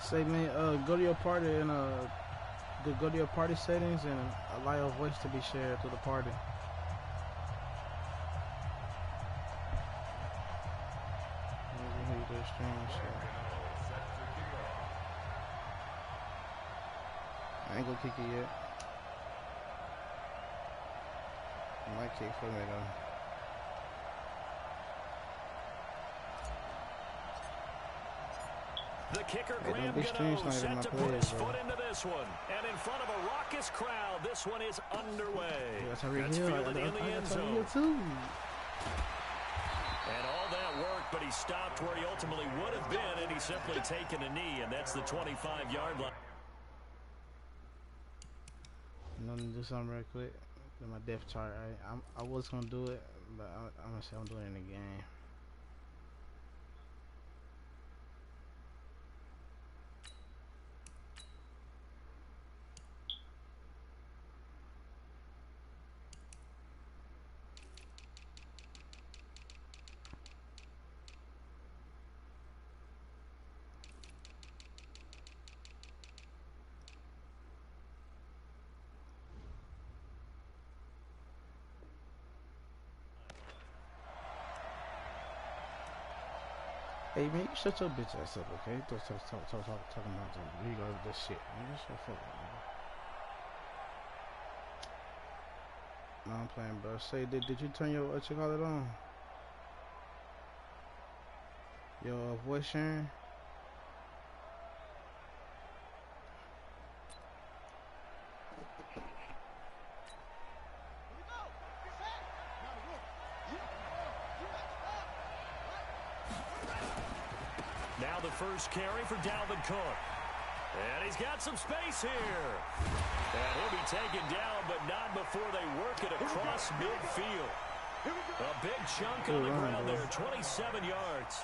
Say, man, go to your party and go to your party settings and allow your voice to be shared to the party. I ain't gonna kick it yet. I might kick for me though. The kicker, Graham Gano, set to put his foot into this one. And in front of a raucous crowd, this one is underway. That's fielded in the end zone. And all that work, but he stopped where he ultimately would have been, and he's simply taken a knee, and that's the 25-yard line. I'm gonna do something real quick. My depth chart, right? I was gonna do it, but I'm gonna say I'm doing it in the game. Hey man, you shut your bitch ass up, okay? Talking about the league over this shit. Man, shut the fuck up, man. No, I'm playing, bro. Say, did you turn your what you call it on? Your voice sharing? Now the first carry for Dalvin Cook. And he's got some space here. And he'll be taken down, but not before they work it across midfield. A big chunk on the ground there, 27 yards.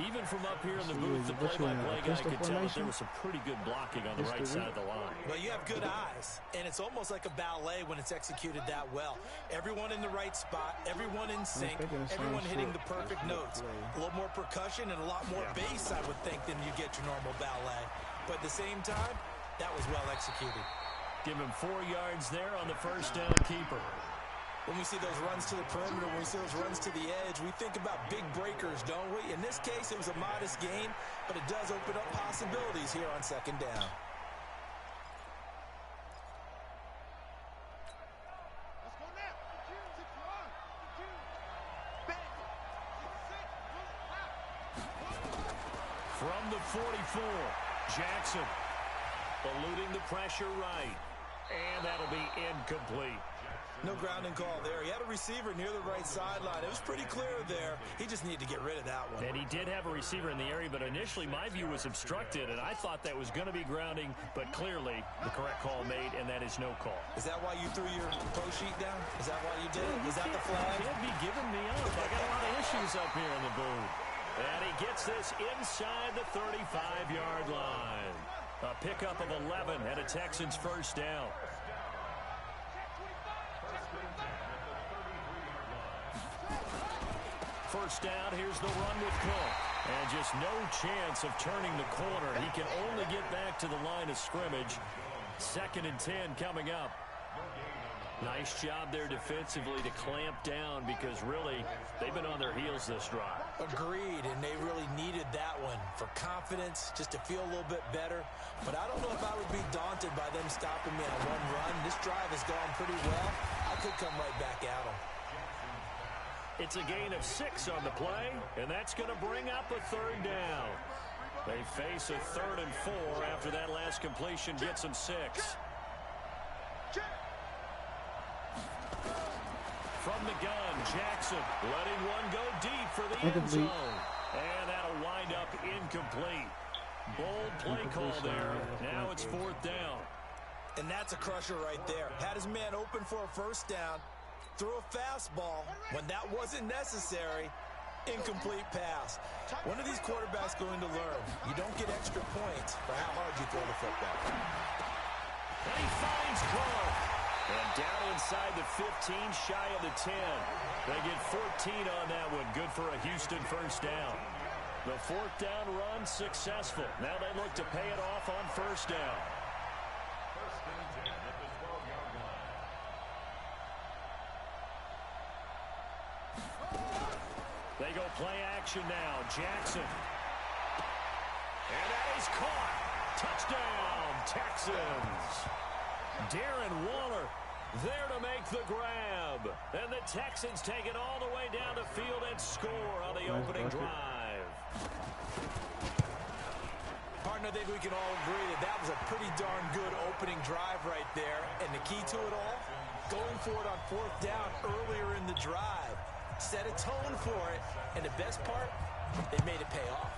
Even from up here in the booth, the play-by-play guy could tell that there was some pretty good blocking on the right side of the line. Well, you have good eyes, and it's almost like a ballet when it's executed that well. Everyone in the right spot, everyone in sync, everyone hitting the perfect notes. A little more percussion and a lot more bass, I would think, than you get your normal ballet. But at the same time, that was well executed. Give him 4 yards there on the first down keeper. When we see those runs to the perimeter, when we see those runs to the edge, we think about big breakers, don't we? In this case, it was a modest gain, but it does open up possibilities here on second down. From the 44, Jackson eluding the pressure right, and that'll be incomplete. No grounding call there. He had a receiver near the right sideline. It was pretty clear there. He just needed to get rid of that one. And he did have a receiver in the area, but initially my view was obstructed, and I thought that was going to be grounding, but clearly the correct call made, and that is no call. Is that why you threw your post sheet down? Is that why you did it? Is that the flag? You can't be giving me up. I got a lot of issues up here in the booth. And he gets this inside the 35-yard line. A pickup of 11 and a Texans first down. First down, here's the run with Cook. And just no chance of turning the corner. He can only get back to the line of scrimmage. 2nd and 10 coming up. Nice job there defensively to clamp down because really they've been on their heels this drive. Agreed, and they really needed that one for confidence, just to feel a little bit better. But I don't know if I would be daunted by them stopping me on one run. This drive has gone pretty well. I could come right back at them. It's a gain of 6 on the play, and that's going to bring up a 3rd down. They face a 3rd and 4 after that last completion gets them 6. From the gun, Jackson letting one go deep for the end zone. And that'll wind up incomplete. Bold play call there. Now it's 4th down. And that's a crusher right there. Had his man open for a first down. Threw a fastball when that wasn't necessary. Incomplete pass. When are these quarterbacks going to learn? You don't get extra points for how hard you throw the football. And he finds Cook. And down inside the 15, shy of the 10. They get 14 on that one. Good for a Houston first down. The fourth down run successful. Now they look to pay it off on first down. They go play action now. Jackson. And that is caught. Touchdown, Texans. Darren Waller there to make the grab. And the Texans take it all the way down the field and score on the opening drive. Partner, I think we can all agree that that was a pretty darn good opening drive right there. And the key to it all, going for it on fourth down earlier in the drive. Set a tone for it. And the best part, they made it pay off.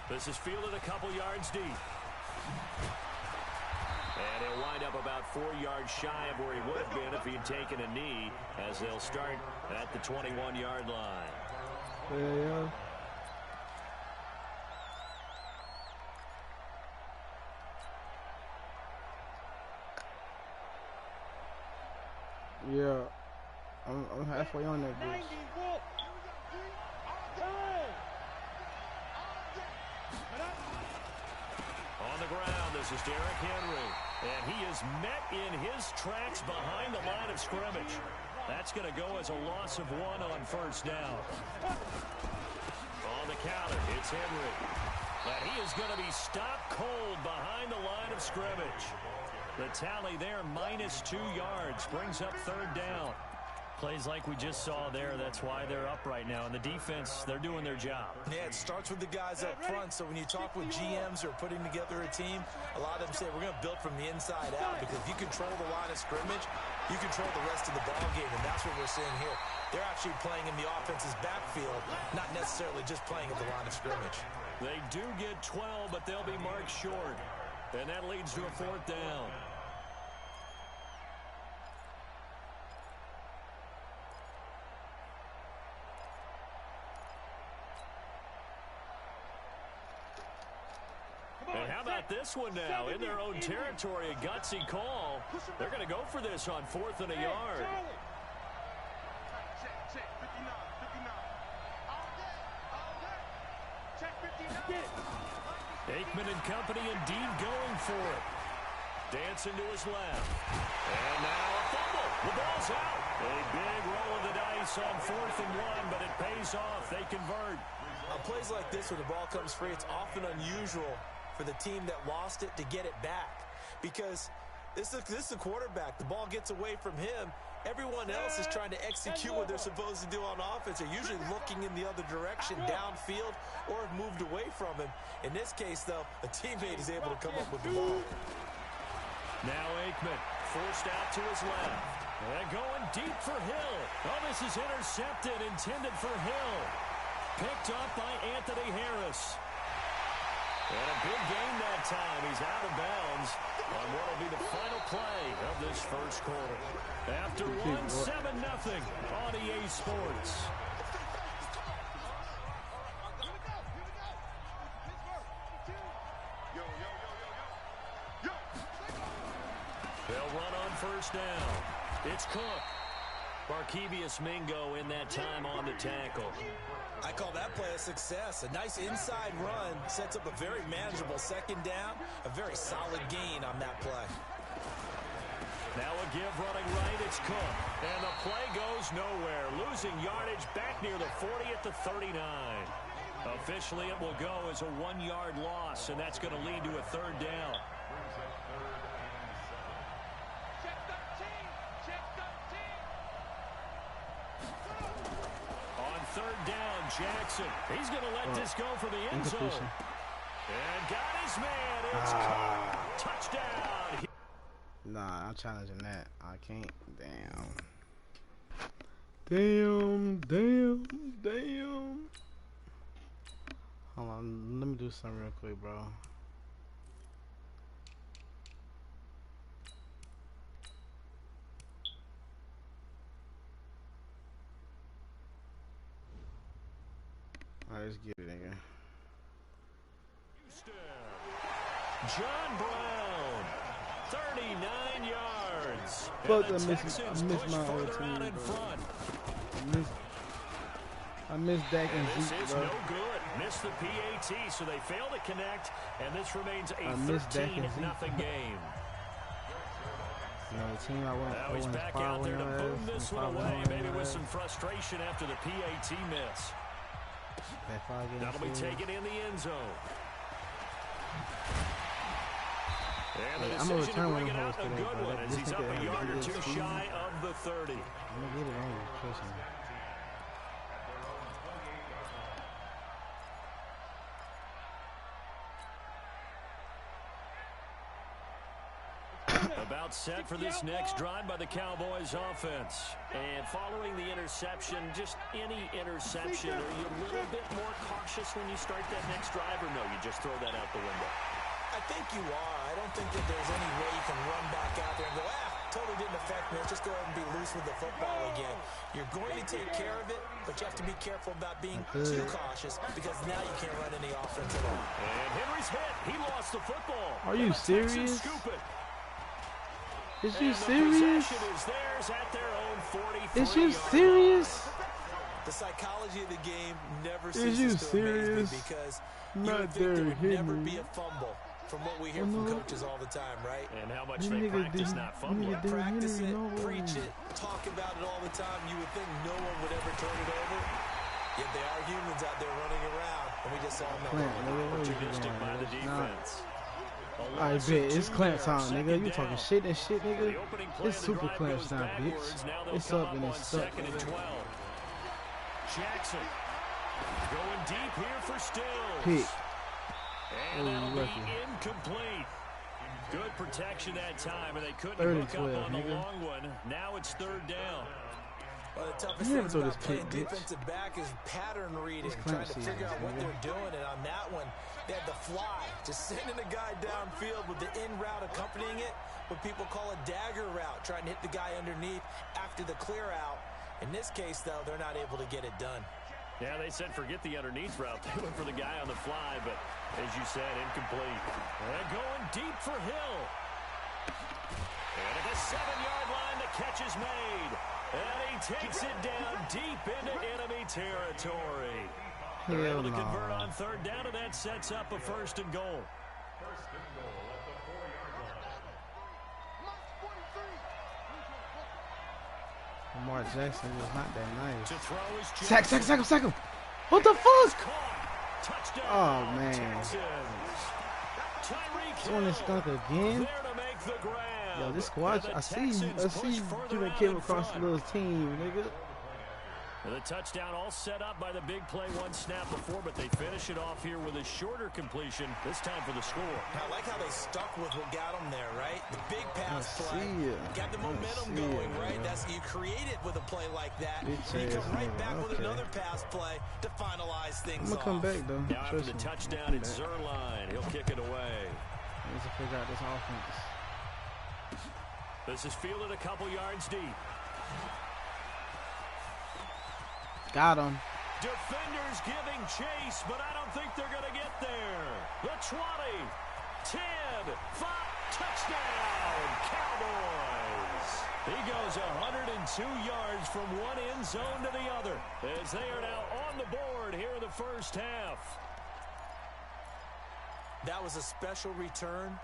This is fielded a couple yards deep. And he'll wind up about 4 yards shy of where he would have been if he'd taken a knee, as they'll start at the 21-yard line. Yeah. Yeah, I'm halfway on that bitch. On the ground, this is Derrick Henry. And he is met in his tracks behind the line of scrimmage. That's going to go as a loss of 1 on first down. On the counter, it's Henry. But he is going to be stopped cold behind the line of scrimmage. The tally there, -2 yards, brings up third down. Plays like we just saw there, that's why they're up right now. And the defense, they're doing their job. Yeah, it starts with the guys up front. So when you talk with GMs who are putting together a team, a lot of them say we're going to build from the inside out, because if you control the line of scrimmage, you control the rest of the ball game, and that's what we're seeing here. They're actually playing in the offense's backfield, not necessarily just playing at the line of scrimmage. They do get 12, but they'll be marked short. And that leads to a fourth down. And how about this one now? In their own territory, a gutsy call. They're going to go for this on 4th and a yard. Aikman and company indeed going for it. Dancing to his left. And now a fumble. The ball's out. A big roll of the dice on 4th and 1, but it pays off. They convert. On plays like this where the ball comes free, it's often unusual for the team that lost it to get it back, because this is the quarterback. The ball gets away from him. Everyone else is trying to execute what they're supposed to do on offense. They're usually looking in the other direction, downfield, or have moved away from him. In this case, though, a teammate is able to come up with the ball. Now Aikman forced out to his left. And going deep for Hill. Oh, this is intercepted, intended for Hill. Picked up by Anthony Harris. And a big game that time. He's out of bounds on what will be the final play of this first quarter. After one, 7-0 on EA Sports. They'll run on first down. It's Cook. Barkevius Mingo in that time on the tackle. I call that play a success. A nice inside run sets up a very manageable second down. A very solid gain on that play. Now a give running right, it's Cook. And the play goes nowhere. Losing yardage back near the 40 at the 39. Officially, it will go as a 1-yard loss, and that's going to lead to a third down. Third down, Jackson. He's going to let this go for the end zone. And got his man. It's caught. Touchdown. Nah, I'm challenging that. I can't. Damn. Hold on. Let me do something real quick, bro. Alright, let's get it, nigga. John Brown, 39 yards. Fuck, and the I missed my further old team, out in bro. front. I missed Dak and This Zeke, is bro. no good. Missed the PAT, so they fail to connect, and this remains a 13-0 game. You know, the team I went Now he's back out there to boom this one away, maybe with some frustration after the PAT miss. That'll be taken in the end zone. And the decision to bring it out, a good one, as he's up a yard or two shy of the 30. I'm gonna get it on you, trust me. About set for this next drive by the Cowboys offense. And following the interception, just any interception, are you a little bit more cautious when you start that next drive, or no, you just throw that out the window? I think you are. I don't think that there's any way you can run back out there and go, totally didn't affect me. Let's just go ahead and be loose with the football again. You're going to take care of it, but you have to be careful about being too cautious because now you can't run any offense at all. And Henry's hit. He lost the football. Are you serious? Is you and serious? Is theirs at their own 43 Is you serious? The psychology of the game never Is you ceases to amaze serious? me because Not you would think there would there, never Henry. be a fumble from what we hear from coaches all the time, right? And how much they practice not fumbling. Practice it, preach it, talk about it all the time. You would think no one would ever turn it over. Yet there are humans out there running around, and we just all know. Opportunistic by the defense. I bet it's clamp time, nigga. You talking shit and shit, nigga. It's super clamp time, bitch. It's up and it's stuck. Jackson going deep here for Stills. Pick. And that'll be incomplete. Good protection that time, and they couldn't hook up on the long one. Now it's third down. Well, the toughest thing about playing defensive back is pattern reading, trying to figure out what they're doing. And on that one, they had the fly, just sending a guy downfield with the in route accompanying it, what people call a dagger route, trying to hit the guy underneath after the clear out. In this case, though, they're not able to get it done. Yeah, they said forget the underneath route. They went for the guy on the fly, but as you said, incomplete. And going deep for Hill. And at the 7-yard line, the catch is made. And he takes it down deep into enemy territory. They're able to convert on third down, and that sets up a 1st and goal. Lamar Jackson was not that nice. To throw is Sack him. What the fuck? Touchdown. Oh, man. Doing this skunk again? Yo, this squad, I see you that came across the little team, nigga. The touchdown all set up by the big play one snap before, but they finish it off here with a shorter completion, this time for the score. I like how they stuck with what got them there, right? The big pass play. Got the momentum going, right? That's you create it with a play like that. You come right back with another pass play to finalize things off. I'm gonna come back, though. Now after the touchdown, it's Zerline. He'll kick it away. Let's figure out this offense. This is fielded a couple yards deep. Got him. Defenders giving chase, but I don't think they're going to get there. The 20, 10, 5, touchdown, Cowboys. He goes 102 yards from one end zone to the other as they are now on the board here in the first half. That was a special return,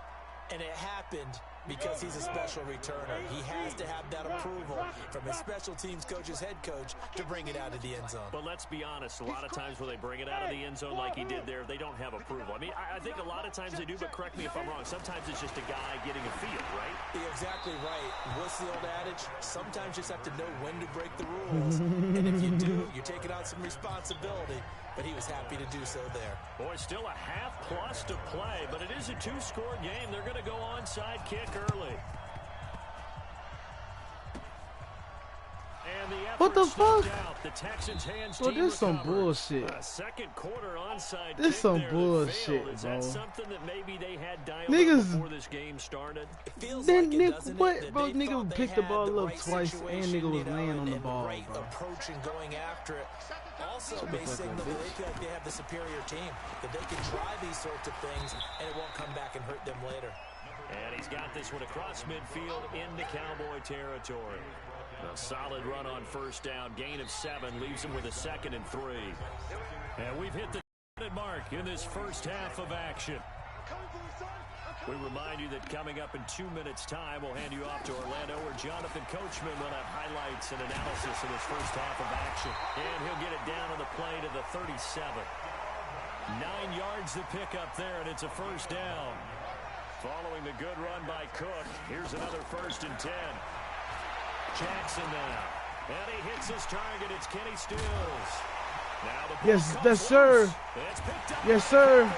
and it happened because he's a special returner. He has to have that approval from his special teams coach's head coach to bring it out of the end zone. But let's be honest, a lot of times when they bring it out of the end zone like he did there, they don't have approval. I mean, I think a lot of times they do, but correct me if I'm wrong. Sometimes it's just a guy getting a feel, right? You're exactly right. What's the old adage? Sometimes you just have to know when to break the rules. And if you do, you're taking on some responsibility. But he was happy to do so there. Boy, still a half plus to play, but it is a 2-score game. They're going to go onside kick early. And the what the fuck? The Texans hands bro, this some bullshit. Second quarter onside this kick some bullshit, is bro. That something that maybe they had dialed niggas, before this game started? It feels then like it, doesn't what, it? bro? Nigga picked the ball up right twice, and nigga was laying on the ball, right bro. approach and going after it. Also, may signal that they feel like they have the superior team, that they can try these sorts of things, and it won't come back and hurt them later. And he's got this one across midfield into Cowboy territory. A solid run on first down. Gain of 7 leaves him with a 2nd and 3. And we've hit the mark in this first half of action. We remind you that coming up in 2 minutes' time, we'll hand you off to Orlando, where Jonathan Coachman will have highlights and analysis of this first half of action. And he'll get it down on the play to the 37. 9 yards to pick up there, and it's a first down. Following the good run by Cook, here's another 1st and 10. Jackson now. And he hits his target. It's Kenny Stills. Yes, sir. Yes, sir.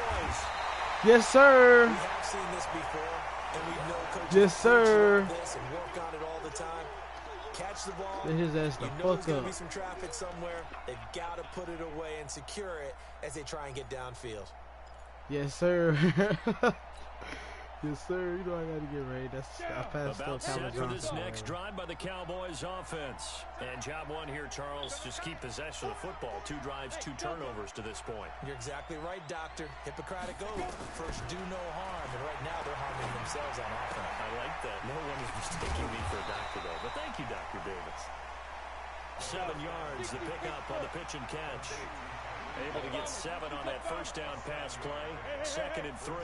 Yes, sir. We have seen this before, and we know coaches yes, sir. This and work on it all the time. Catch the ball. Hit his ass the you know there's going to be some traffic somewhere. They've got to put it away and secure it as they try and get downfield. Yes, sir. Yes, sir. You know I got to get ready. I passed about set for this Johnson next drive by the Cowboys offense. And job 1 here, Charles, just keep possession of the football. 2 drives, 2 turnovers to this point. You're exactly right, Doctor. Hippocratic oath. First, do no harm. And right now, they're harming themselves on offense. I like that. No one is mistaking me for a doctor, though. But thank you, Dr. Davis. 7 yards to pick up on the pitch and catch. Able to get 7 on that first down pass play. 2nd and 3.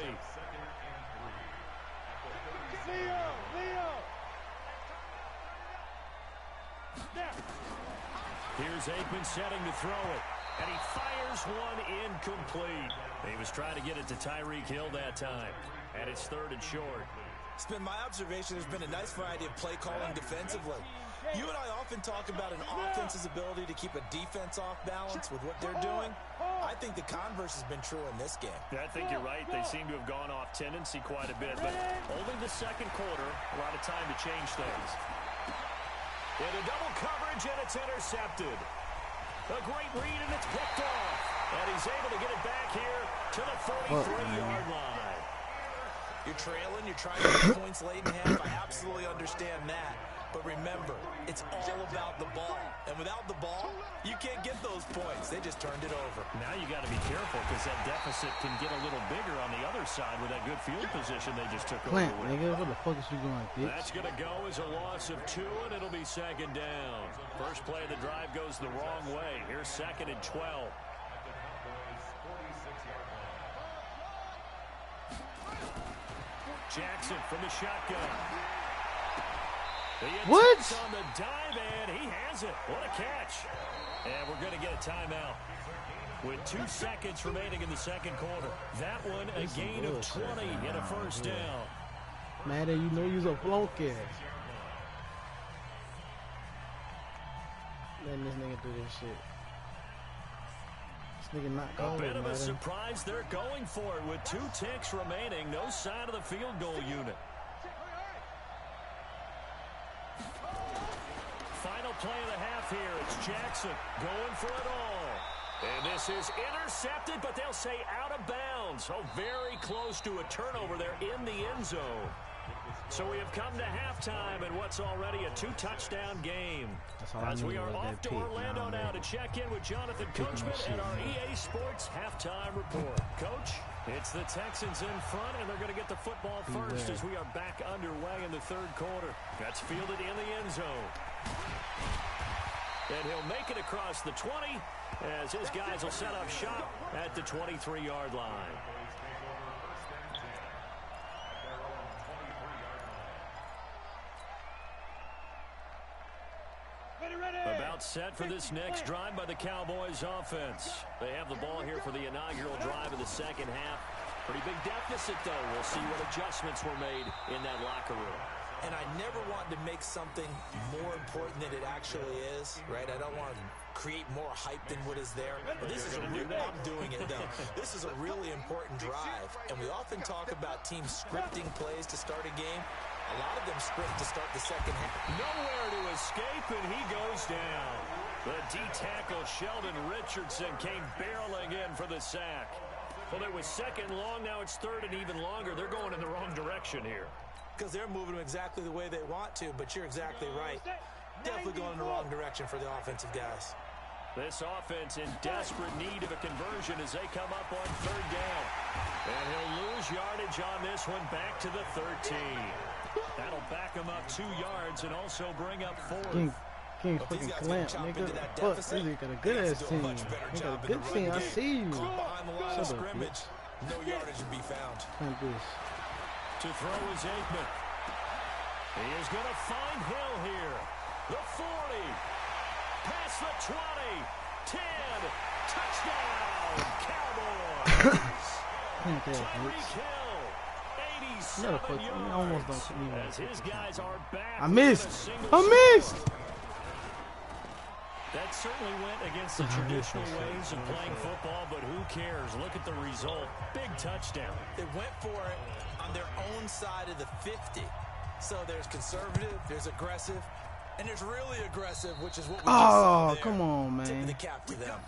Here's Aikman setting to throw it. And he fires one incomplete. He was trying to get it to Tyreek Hill that time. And it's 3rd and short. It's been my observation there's been a nice variety of play calling defensively. You and I often talk about an offense's ability to keep a defense off balance with what they're doing. I think the converse has been true in this game. Yeah, I think you're right. They seem to have gone off tendency quite a bit, but only the 2nd quarter, a lot of time to change things. Into double coverage, and it's intercepted. A great read, and it's picked off. And he's able to get it back here to the 43-yard line. You're trailing. You're trying to get points late in half. I absolutely understand that. But remember, it's all about the ball. And without the ball, you can't get those points. They just turned it over. Now you got to be careful because that deficit can get a little bigger on the other side with that good field position they just took over with. Nigga, what the fuck is you doing, bitch? That's going to go as a loss of 2, and it'll be 2nd down. First play of the drive goes the wrong way. Here's 2nd and 12. Jackson from the shotgun. What? On the dive, and he has it. What a catch. And we're going to get a timeout with 2 seconds remaining in the 2nd quarter. That one, a gain of 20 and a first down. Madden, you know you's a flunky. Letting this nigga do this shit. This nigga not going. A bit of a Madden. surprise. They're going for it with 2 ticks remaining. No sign of the field goal unit. Final play of the half here. It's Jackson going for it all. And this is intercepted, but they'll say out of bounds. Oh, very close to a turnover there in the end zone. So we have come to halftime in what's already a 2-touchdown game. As we are off to Orlando now to check in with Jonathan Coachman and our EA Sports halftime report. Coach, it's the Texans in front, and they're going to get the football first as we are back underway in the 3rd quarter. That's fielded in the end zone. And he'll make it across the 20 as his guys will set up shop at the 23-yard line. About set for this next drive by the Cowboys offense. They have the ball here for the inaugural drive of the 2nd half. Pretty big deficit, though. We'll see what adjustments were made in that locker room. And I never want to make something more important than it actually is, right? I don't want to create more hype than what is there. But this is I'm doing it, though. This is a really important drive. And we often talk about teams scripting plays to start a game. A lot of them script to start the 2nd half. Nowhere to escape, and he goes down. The D-tackle Sheldon Richardson came barreling in for the sack. Well, it was 2nd long. Now it's 3rd and even longer. They're going in the wrong direction here. Because they're moving them exactly the way they want to, but you're exactly right. Definitely going in the wrong direction for the offensive guys. This offense in desperate need of a conversion as they come up on 3rd down. And he'll lose yardage on this one back to the 13. That'll back him up 2 yards and also bring up 4th. King fucking clamp, nigga. Fuck, this nigga got a good ass team. He got a good team. I see you. Shut up, bitch. No yardage to be found. Clamp this. To throw is Aikman. He is going to find Hill here. The 40. Past the 20. 10. Touchdown, Cowboys. Tyreek Hill. 87 yards. As his guys are back. I missed. I missed. That certainly went against the traditional ways of playing football, but who cares? Look at the result. Big touchdown. They went for it on their own side of the 50. So there's conservative, there's aggressive, and there's really aggressive, which is what we just saw there. Come on, man. Tip of the cap to them.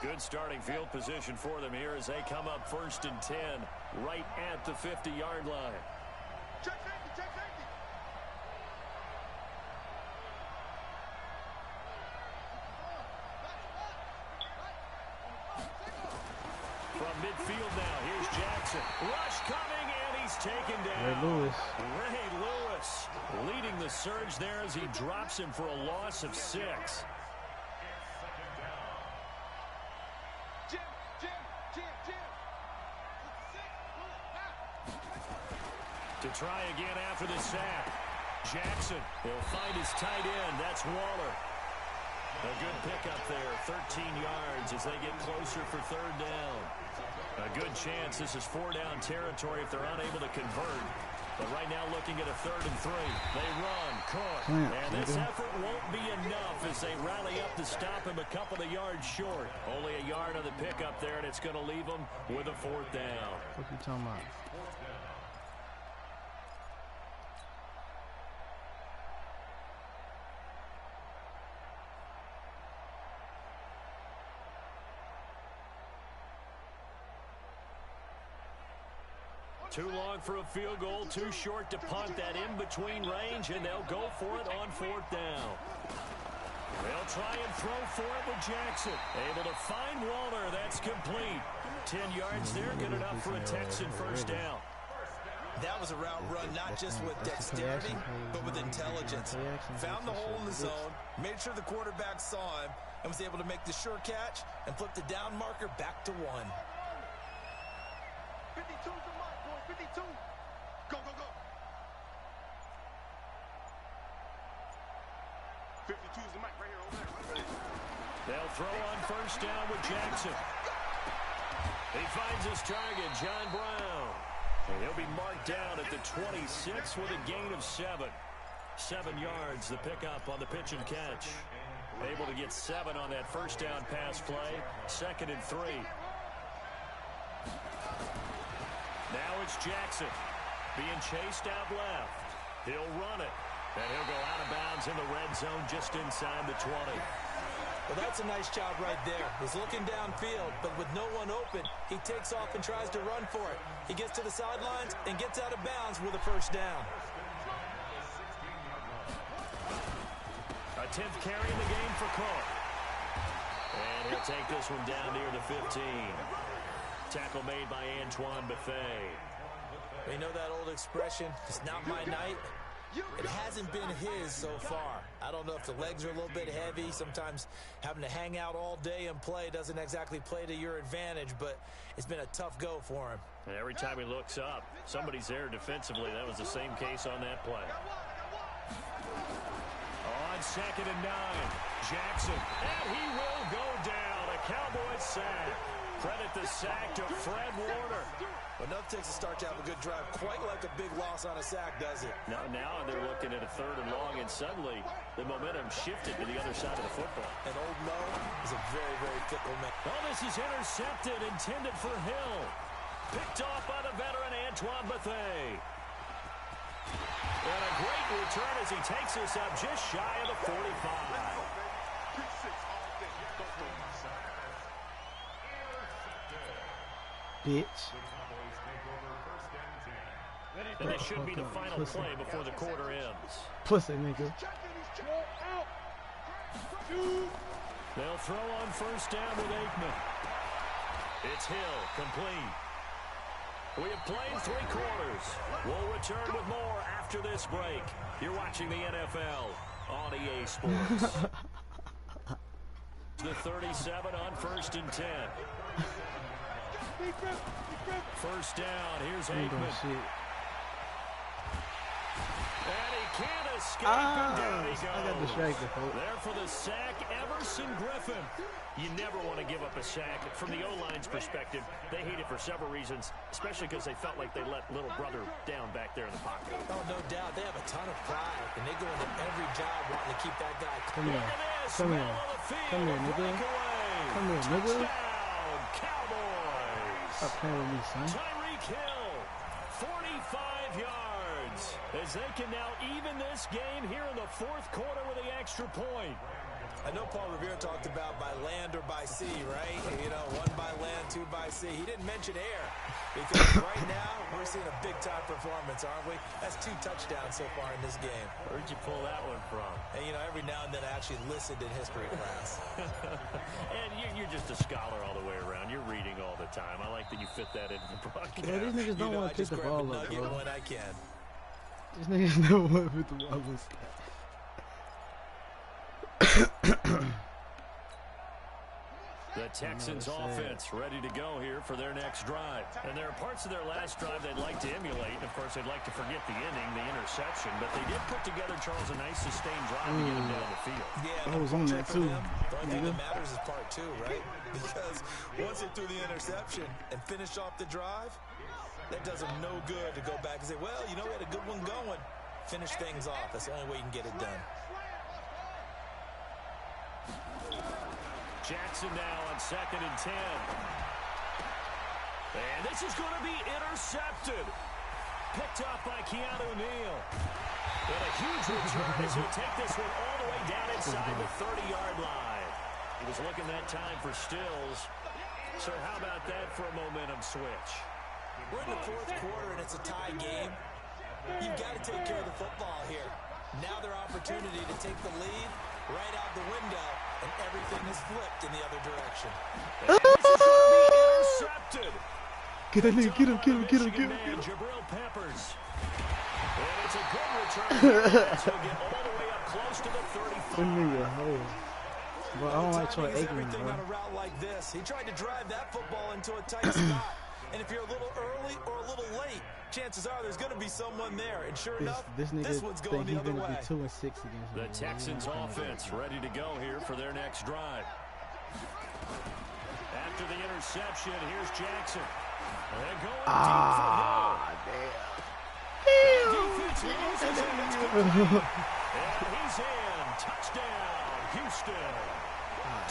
Good starting field position for them here as they come up 1st and 10 right at the 50-yard line. Check safety, check safety. From midfield now, here's Jackson. Rush coming, and he's taken down. Ray Lewis leading the surge there as he drops him for a loss of 6. To try again after the sack. Jackson will find his tight end. That's Waller. A good pickup there. 13 yards as they get closer for 3rd down. A good chance this is 4-down territory if they're unable to convert. But right now looking at a 3rd and 3. They run. Cook. And this effort won't be enough as they rally up to stop him a couple of yards short. Only a yard on the pickup there, and it's going to leave them with a 4th down. What are you talking about? Too long for a field goal, too short to punt that in-between range, and they'll go for it on 4th down. They'll try and throw for it with Jackson. Able to find Waller. That's complete. 10 yards there, good enough for a Texan 1st down. That was a route run not just with dexterity, but with intelligence. Found the hole in the zone, made sure the quarterback saw him, and was able to make the sure catch and flip the down marker back to 1. 52's the mark, boy. 52. Go, go, go. 52's the mic right here, over there. They'll throw on 1st down with Jackson. He finds his target, John Brown. And he'll be marked down at the 26 with a gain of 7. 7 yards, the pickup on the pitch and catch. Able to get 7 on that 1st down pass play. 2nd and 3. Now it's Jackson being chased out left. He'll run it, and he'll go out of bounds in the red zone just inside the 20. Well, that's a nice job right there. He's looking downfield, but with no one open, he takes off and tries to run for it. He gets to the sidelines and gets out of bounds with a 1st down. A 10th carry in the game for Cook. And he'll take this one down near the 15. Tackle made by Antoine Buffet. You know that old expression, it's not my night? It hasn't been his so far. I don't know if the legs are a little bit heavy. Sometimes having to hang out all day and play doesn't exactly play to your advantage, but it's been a tough go for him. And every time he looks up, somebody's there defensively. That was the same case on that play. On 2nd and 9, Jackson, and he will go down. A Cowboys sack. Credit the sack to Fred Warner. Enough takes a start to have a good drive. Quite like a big loss on a sack, does it? Now they're looking at a 3rd and long, and suddenly the momentum shifted to the other side of the football. And old Mo is a very, very fickle man. Well, this is intercepted, intended for Hill. Picked off by the veteran Antoine Buffet. And a great return as he takes us up just shy of the 45. Bitch. And this should be the final play before the quarter ends. Pussy, nigga. They'll throw on 1st down with Aikman. It's Hill, complete. We have played 3 quarters. We'll return with more after this break. You're watching the NFL on EA Sports. The 37 on 1st and 10. First down. Here's Aikman. And he can't escape. And down he goes. I got distracted, folks. There for the sack, Everson Griffin. You never want to give up a sack. From the O-line's perspective, they hate it for several reasons, especially because they felt like they let little brother down back there in the pocket. Oh, no doubt. They have a ton of pride, and they go into every job wanting to keep that guy clean. Come here, nigga. Come here, nigga. Touchdown, Cowboys. Stop playing with me, son. Tyreek Hill, 45 yards, as they can now even this game here in the 4th quarter with the extra point. I know Paul Revere talked about by land or by sea, right? You know, 1 by land, 2 by sea. He didn't mention air because right now we're seeing a big-time performance, aren't we? That's 2 touchdowns so far in this game. Where'd you pull that one from? And, you know, every now and then I actually listened in history class. And you're just a scholar all the way around. You're reading all the time. I like that you fit that into the broadcast. Yeah, these niggas don't want to pick the ball up, bro. When I can. These niggas don't want to pick the ball up. The Texans offense ready to go here for their next drive. And there are parts of their last drive they'd like to emulate. And of course, they'd like to forget the inning, the interception. But they did put together, Charles, a nice sustained drive to get them down the field. Yeah, I was on that too. The only thing that matters is part 2, right? Because once they threw the interception and finished off the drive, that does them no good to go back and say, well, you know, we had a good one going. Finish things off. That's the only way you can get it done. Jackson now on 2nd and 10. And this is going to be intercepted. Picked up by Keanu Neal. And a huge return as he'll take this one all the way down inside the 30-yard line. He was looking that time for Stills. So how about that for a momentum switch? We're in the 4th quarter and it's a tie game. You've got to take care of the football here. Now their opportunity to take the lead right out the window, and everything is flipped in the other direction. And this is going to be intercepted. Get that nigga, get him. Jabril Peppers. And it's a good return. So get all the way up close to the 35. But I don't like Troy Aikman, everything bro. on a route like this. He tried to drive that football into a tight spot. And if you're a little early or a little late, chances are there's going to be someone there. And sure enough, this one's going the other way. Be 2 and 6 against the Texans offense ready to go here for their next drive. After the interception, here's Jackson. They're going deep for Hill. And he's in. Touchdown, Houston.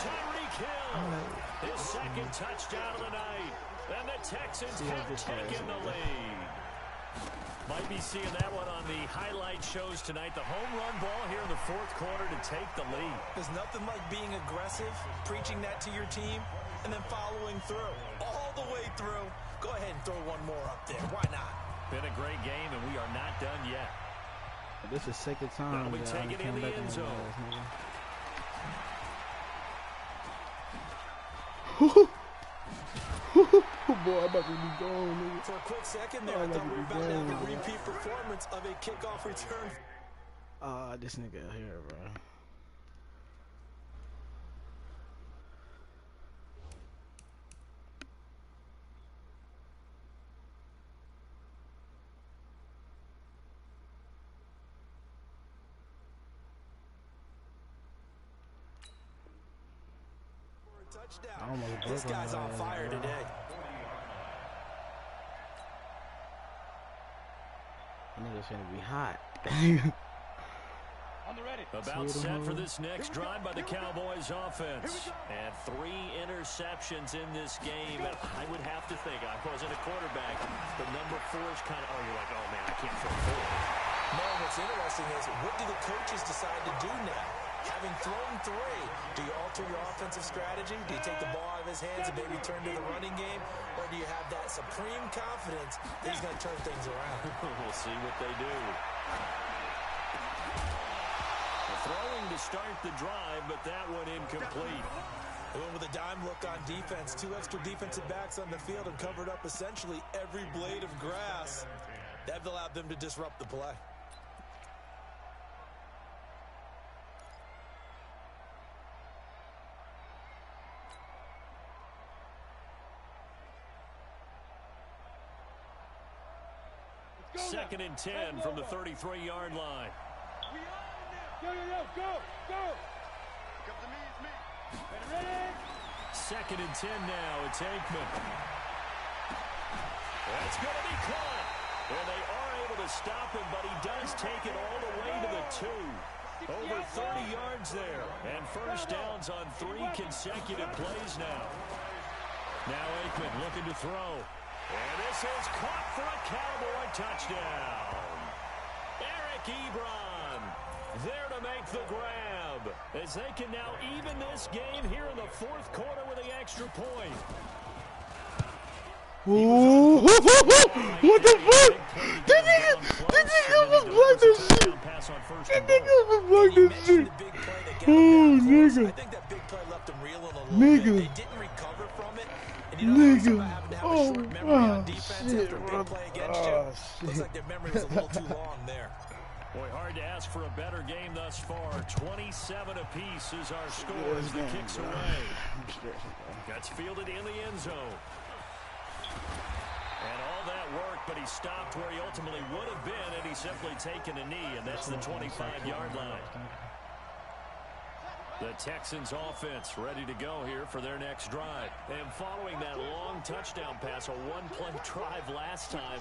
Tyreek Hill, his 2nd touchdown of the night. And the Texans have taken the lead. Might be seeing that one on the highlight shows tonight. The home run ball here in the 4th quarter to take the lead. There's nothing like being aggressive, preaching that to your team, and then following through. All the way through. Go ahead and throw one more up there. Why not? Been a great game, and we are not done yet. This is 2nd time. That'll be taken in the end zone. Boy, I'm about to be gone, nigga. For a quick second there, I thought we were about to have a repeat performance of a kickoff return. This nigga here, bro. This guy's on fire today. That nigga's gonna be hot. About set for this next drive by the Cowboys offense. And 3 interceptions in this game. And I would have to think, I wasn't a quarterback, but number 4 is kind of, you're like, oh man, I can't throw 4. No, what's interesting is, what do the coaches decide to do now? Having thrown 3, do you alter your offensive strategy? Do you take the ball out of his hands and maybe turn to the running game? Or do you have that supreme confidence that he's going to turn things around? We'll see what they do. Throwing to to start the drive, but that one incomplete. They went with a dime look on defense. 2 extra defensive backs on the field and covered up essentially every blade of grass. That allowed them to disrupt the play. Second and 10 from the 33-yard line. Go. Come to me, it's me. Ready? Second and 10 now. It's Aikman. That's going to be caught. And they are able to stop him, but he does take it all the way to the 2. Over 30 yards there. And first downs on 3 consecutive plays now. Now Aikman looking to throw. And this is caught for a Cowboy touchdown. Eric Ebron there to make the grab, as they can now even this game here in the 4th quarter with the extra point. Ooh, what the fuck? This nigga almost blocked this shit. This nigga almost blocked this shit. Oh, nigga. I think that big play left them reeling a little bit. They didn't recover from it. And you know, Nigga. having to have a short memory on defense after a big play against you. Looks like their memory was a little too long there. Boy, hard to ask for a better game thus far. 27 apiece is our score as the kicks away. That's fielded in the end zone. And all that work, but he stopped where he ultimately would have been, and he's simply taken a knee, and that's the 25-yard line. The Texans offense ready to go here for their next drive. And following that long touchdown pass, a one-play drive last time,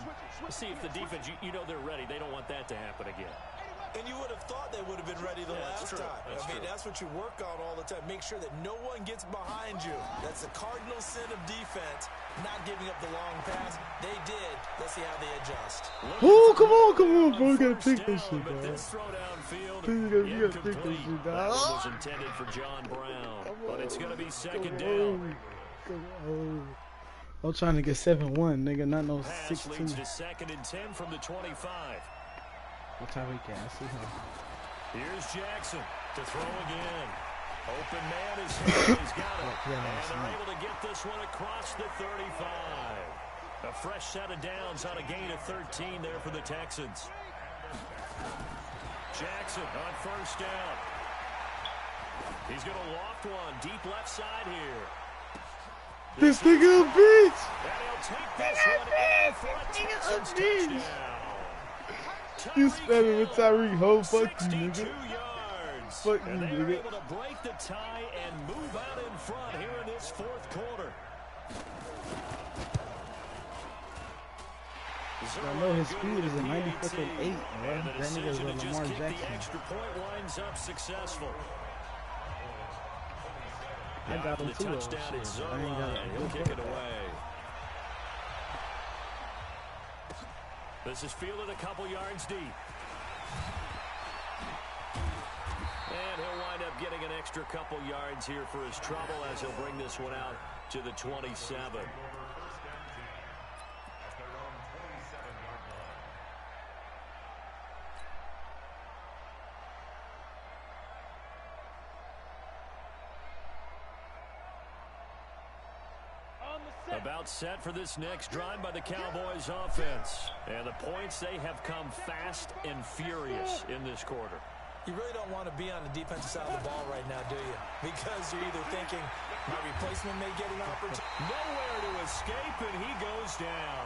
see if the defense, you know they're ready. They don't want that to happen again. And you would have thought they would have been ready the last time. That's what you work on all the time. Make sure that no one gets behind you. That's the cardinal sin of defense, not giving up the long pass. They did. Let's see how they adjust. Oh, come on, bro. You gotta pick this shit, But dog. this throw downfield, You gotta pick this shit, that dog. was intended for John Brown, but it's going to be second down. Come on. I'm trying to get 7-1, nigga, not no Pass leads 6-2. to second and 10 from the 25. What time we can? I see him. Here's Jackson to throw again. Open man is here. He's got it. And they're able to get this one across the 35. A fresh set of downs on a gain of 13 there for the Texans. Jackson on first down. He's going to loft one deep left side here. This nigga a bitch! And he'll take this one in for a Texans touchdown. You spelling with Tyreek Ho, fuck you, 62 nigga. yards. Fuck you, And they're nigga. able to break the tie and move out in front here in this 4th quarter. I know his speed is a 94.8, bro. And the That nigga is decision a to just Lamar kick the Jackson. extra point winds up successful. I got him the too, though. touchdown at Shit, zone I ain't got line. it. He'll kick it away. This is fielded a couple yards deep. And he'll wind up getting an extra couple yards here for his trouble as he'll bring this one out to the 27. About set for this next drive by the Cowboys offense. And the points, they have come fast and furious in this quarter. You really don't want to be on the defensive side of the ball right now, do you? Because you're either thinking, my replacement may get an opportunity. Nowhere to escape, and he goes down.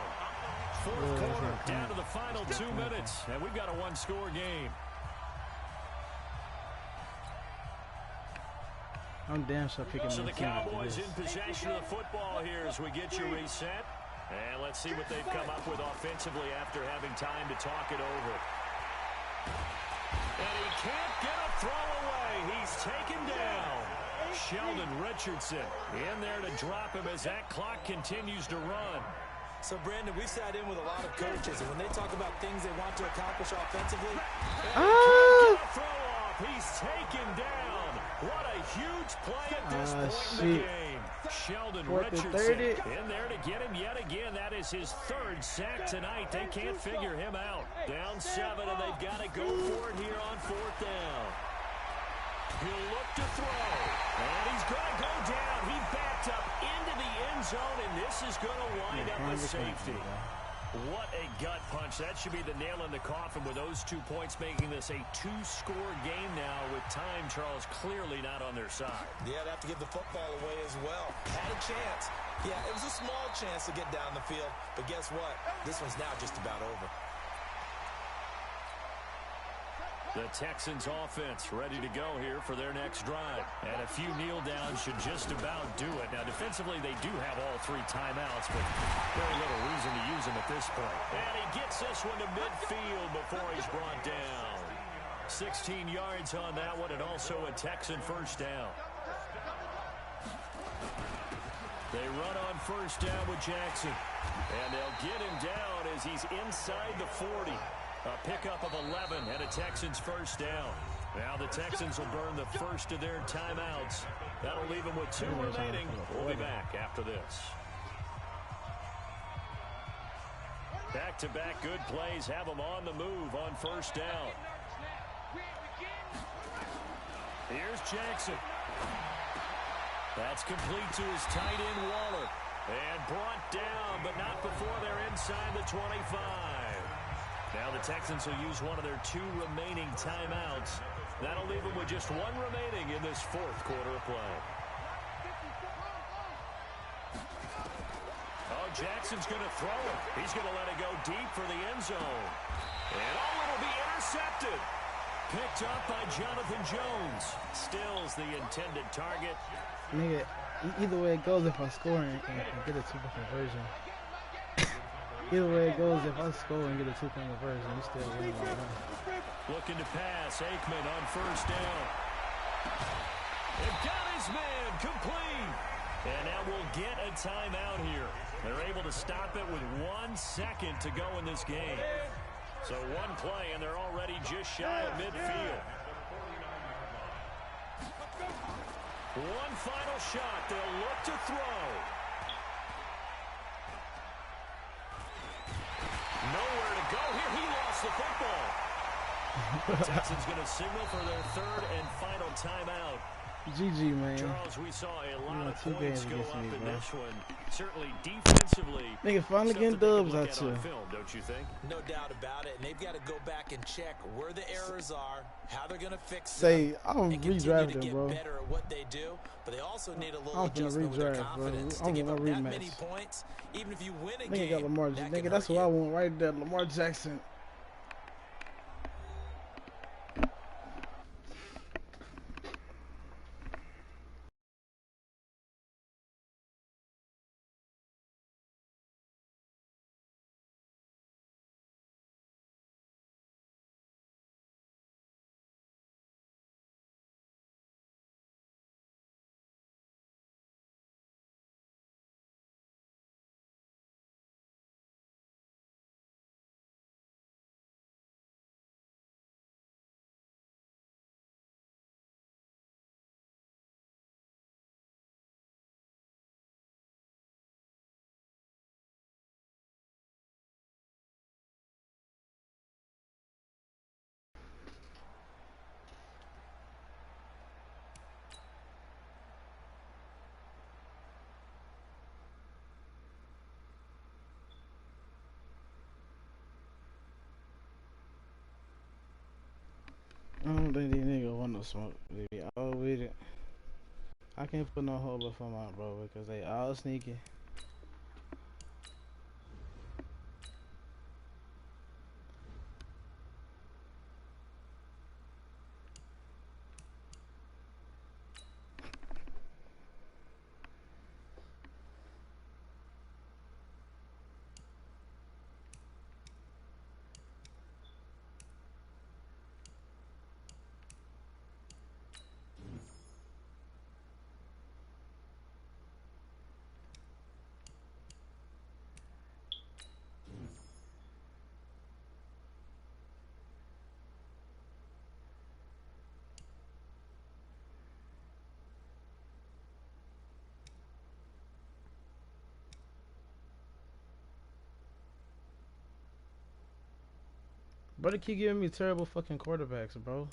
4th quarter, down to the final 2 minutes, and we've got a one-score game. I'm damn sure picking So my the team after Cowboys this. in possession of the football here as we get you reset. And let's see what they've come up with offensively after having time to talk it over. And he can't get a throw away. He's taken down. Sheldon Richardson in there to drop him as that clock continues to run. So, Brandon, we sat in with a lot of coaches, and when they talk about things they want to accomplish offensively, Throw off. He's taken down. What a huge play at this point in the game. Sheldon Richardson in there to get him yet again. That is his 3rd sack tonight. They can't figure him out. Down 7, and they've got to go for it here on 4th down. He'll look to throw. And he's going to go down. He backed up into the end zone, and this is going to wind up with safety. What a gut punch. That should be the nail in the coffin with those 2 points, making this a 2-score game now with time, Charles, clearly not on their side. Yeah, they have to give the football away as well. Had a chance. Yeah, it was a small chance to get down the field, but guess what? This one's now just about over. The Texans offense ready to go here for their next drive. And a few kneel downs should just about do it. Now, defensively, they do have all 3 timeouts, but very little reason to use them at this point. And he gets this one to midfield before he's brought down. 16 yards on that one, and also a Texan first down. They run on first down with Jackson. And they'll get him down as he's inside the 40. A pickup of 11 and a Texans first down. Now the Texans will burn the first of their timeouts. That'll leave them with 2 remaining. We'll be back after this. Back-to-back good plays have them on the move on first down. Here's Jackson. That's complete to his tight end, Waller. And brought down, but not before they're inside the 25. Now the Texans will use one of their 2 remaining timeouts. That'll leave them with just 1 remaining in this 4th quarter of play. Oh, Jackson's going to throw it. He's going to let it go deep for the end zone. And it'll be intercepted. Picked up by Jonathan Jones. Stills the intended target. Nigga, either way it goes, if I score and get a 2-point conversion. Either way it goes, if I score and get a 2-point conversion, you still win by 1. Looking to pass, Aikman on first down. They've got his man complete. And now we'll get a timeout here. They're able to stop it with 1 second to go in this game. So 1 play, and they're already just shy of midfield. 1 final shot. They'll look to throw. Nowhere to go here. He lost the football. The Texans going to signal for their 3rd and final timeout. GG, man. Charles, we saw a lot of 2 points games go against up me, in bro. this one. Certainly defensively. Nigga, finally getting dubs out here. here. Film, don't you think? No doubt about it. And they've got to go back and check where the errors are, how they're going to fix Say, them. I'm and continue redrafting, to get bro. better at what they do, but they also need a little I'm finna adjustment with their redraft, bro. confidence. I'm To give gonna up that many rematch. points, even if you win a Nigga game, got Lamar. that Nigga, can that's hurt what I you. want right there. Lamar Jackson. I don't think these niggas want no smoke, baby. All with it. I can't put no hold up on my bro because they all sneaky. Brother keep giving me terrible fucking quarterbacks, bro.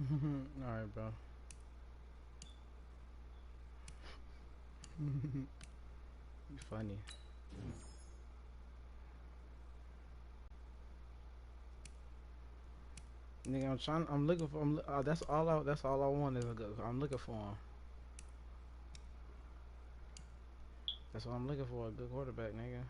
Alright, bro. You funny. Nigga, I'm looking for, that's all I want is a good, I'm looking for him. That's what I'm looking for, a good quarterback, nigga.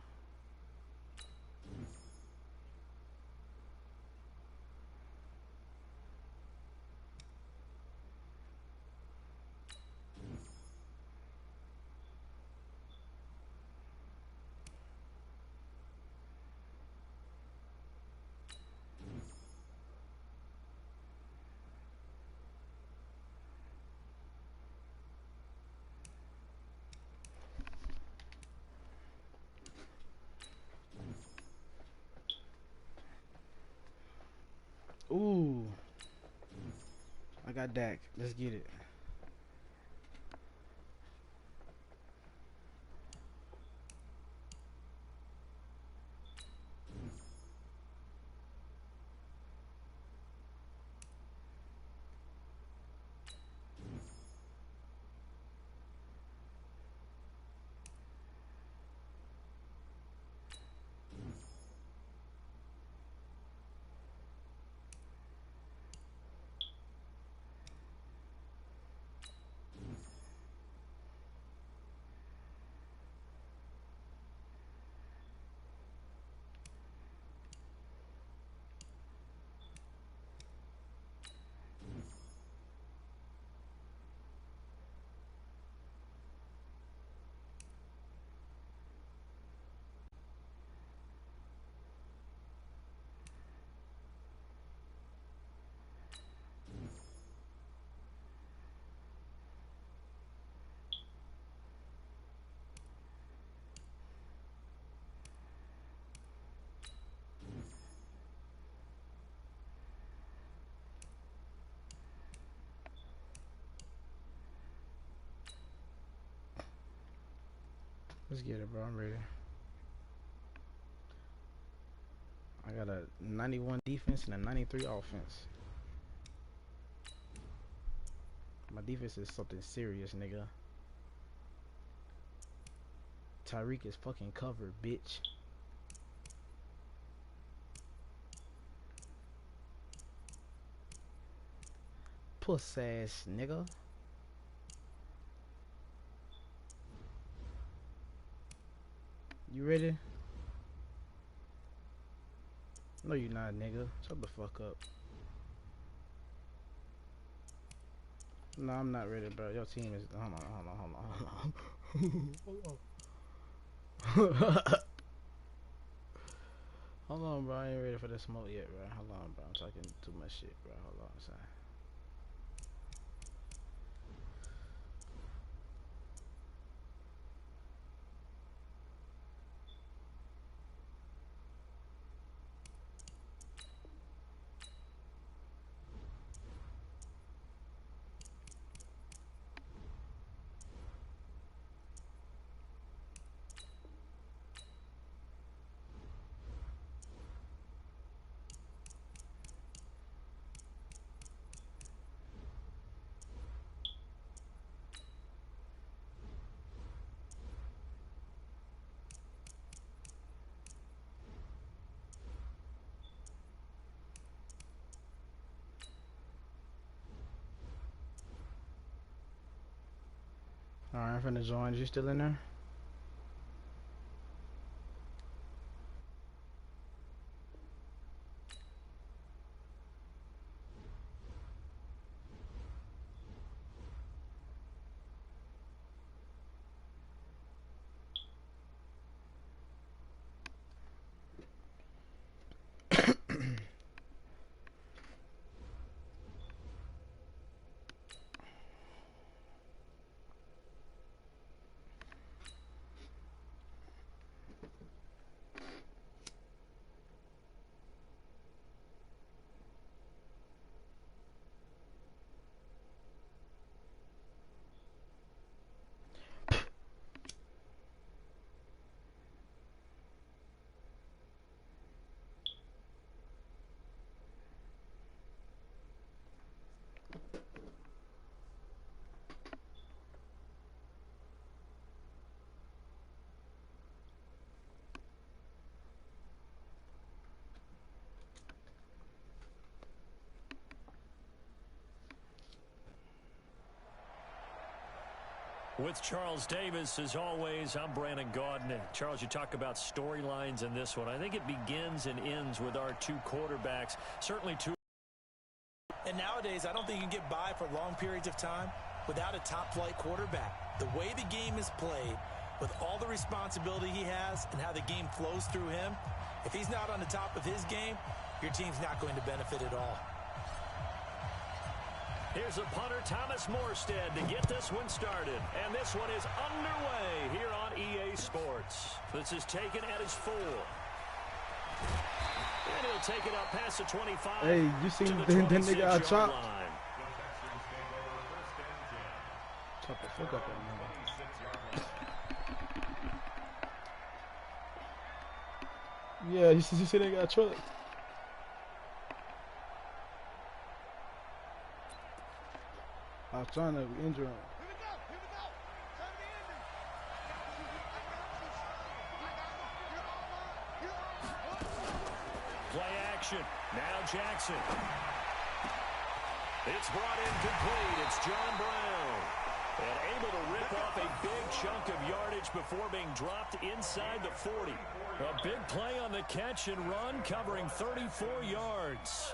Ooh. I got Dak. Let's get it. Let's get it, bro. I'm ready. I got a 91 defense and a 93 offense. My defense is something serious, nigga. Tyreek is fucking covered, bitch. Puss ass nigga. You ready? No, you not, nigga. Shut the fuck up. No, I'm not ready, bro. Your team is. Hold on. Hold on, bro. I ain't ready for the smoke yet, bro. Hold on, bro. I'm talking too much shit, bro. Hold on, son. Alright, I'm finna join. You still in there? With Charles Davis, as always, I'm Brandon Gaudin. Charles, you talk about storylines in this one. I think it begins and ends with our two quarterbacks. Certainly two. And nowadays, I don't think you can get by for long periods of time without a top-flight quarterback. The way the game is played, with all the responsibility he has and how the game flows through him, if he's not on the top of his game, your team's not going to benefit at all. Here's a punter, Thomas Morstead, to get this one started. And this one is underway here on EA Sports. This is taken at his 4. And he'll take it up past the 25. Hey, you seen the nigga I chopped? Chop the fuck up that nigga. Yeah, you see they got chopped. I was trying to injure him. Play action. Now Jackson. It's brought in complete. It's John Brown. And able to rip off a big chunk of yardage before being dropped inside the 40. A big play on the catch and run, covering 34 yards.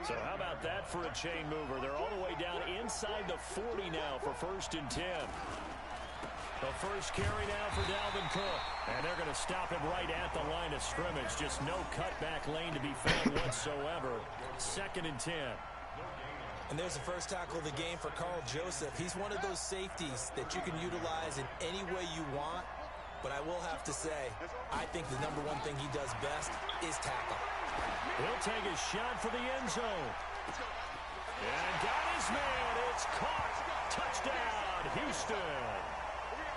So how about that for a chain mover? They're all the way down inside the 40 now for 1st and 10. The first carry now for Dalvin Cook. And they're going to stop him right at the line of scrimmage. Just no cutback lane to be found whatsoever. 2nd and 10. And there's the first tackle of the game for Carl Joseph. He's one of those safeties that you can utilize in any way you want. But I will have to say, I think the number one thing he does best is tackle. He'll take a shot for the end zone. And got his man. It's caught. Touchdown, Houston.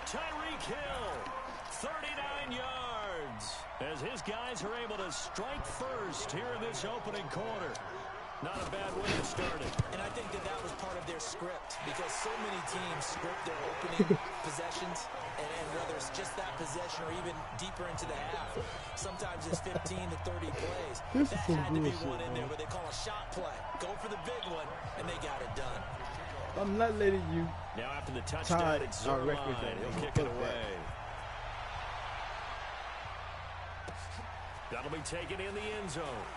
Tyreek Hill, 39 yards. As his guys are able to strike first here in this opening quarter. Not a bad way to start it. And I think that was part of their script, because so many teams script their opening possessions, and whether it's just that possession or even deeper into the half, sometimes it's 15 to 30 plays. That had to be one in there where they call a shot play. Go for the big one, and they got it done. I'm not letting you. Now after the touchdown, it's zone line. He'll kick it away. That'll be taken in the end zone.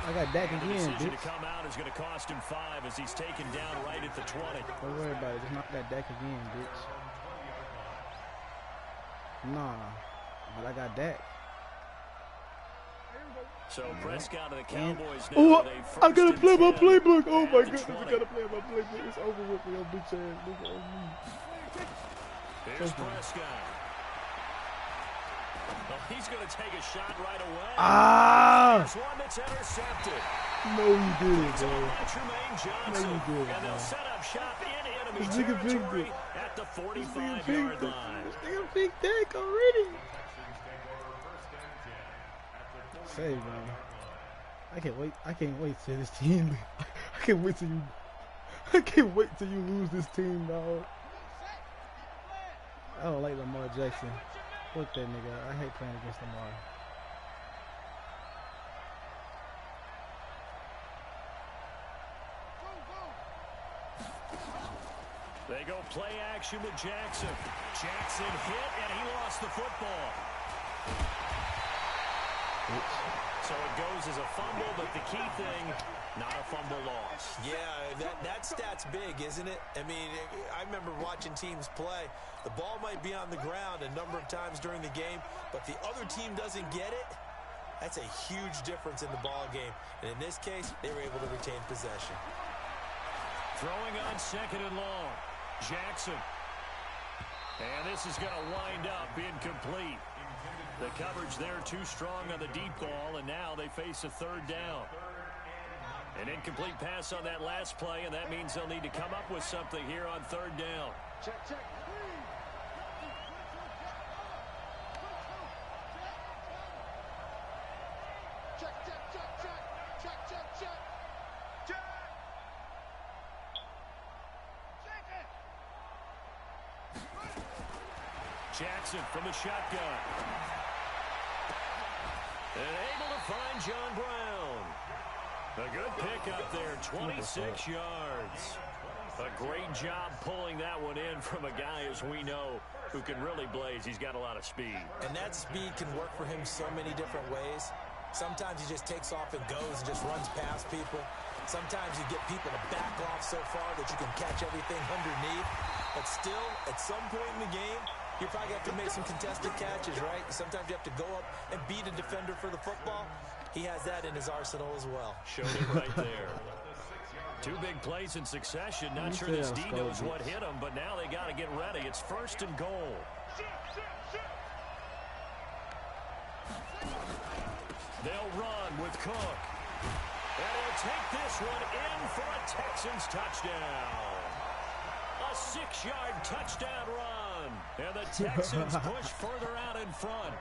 I got Dak again, the decision bitch. to come out is going to cost him 5 as he's taken down right at the 20. Don't worry about it. Just knock that Dak again, bitch. Nah, but I got Dak. So Prescott and the Cowboys now. Oh, I gotta play my playbook. Oh my goodness, 20. I gotta play my playbook. It's over with me, yo, bitch ass nigga on me. Here's Prescott. Well, he's going to take a shot right away. Ah! There's one that's intercepted. No, you didn't, bro. No, you didn't, and they'll man. set up shop in enemy This nigga territory picked it. at the 45-yard line. This nigga picked Dak already. Say, man. I can't wait. I can't wait till this team. I can't wait till you. I can't wait till you lose this team, dog. I don't like Lamar Jackson. Fuck that nigga. I hate playing against Lamar. They go play action with Jackson. Jackson hit, and he lost the football. Oops. So it goes as a fumble, but the key thing, not a fumble loss. Yeah, that stat's big, isn't it? I mean, I remember watching teams play. The ball might be on the ground a number of times during the game, but the other team doesn't get it. That's a huge difference in the ball game. And in this case, they were able to retain possession. Throwing on 2nd and long. Jackson. And this is going to wind up incomplete. The coverage there too strong on the deep ball, and now they face a 3rd down. An incomplete pass on that last play, and that means they'll need to come up with something here on 3rd down. Check, check. Jackson from the shotgun. And able to find John Brown. A good pickup there, 26 yards. A great job pulling that one in from a guy, as we know, who can really blaze. He's got a lot of speed. And that speed can work for him so many different ways. Sometimes he just takes off and goes and just runs past people. Sometimes you get people to back off so far that you can catch everything underneath. But still, at some point in the game, you probably have to make some contested catches, right? Sometimes you have to go up and beat a defender for the football. He has that in his arsenal as well. Showed it right there. Two big plays in succession. Not sure this D knows what hit him, but now they got to get ready. It's 1st and goal. They'll run with Cook. And he'll take this one in for a Texans touchdown. A 6-yard touchdown run. And the Texans push further out in front.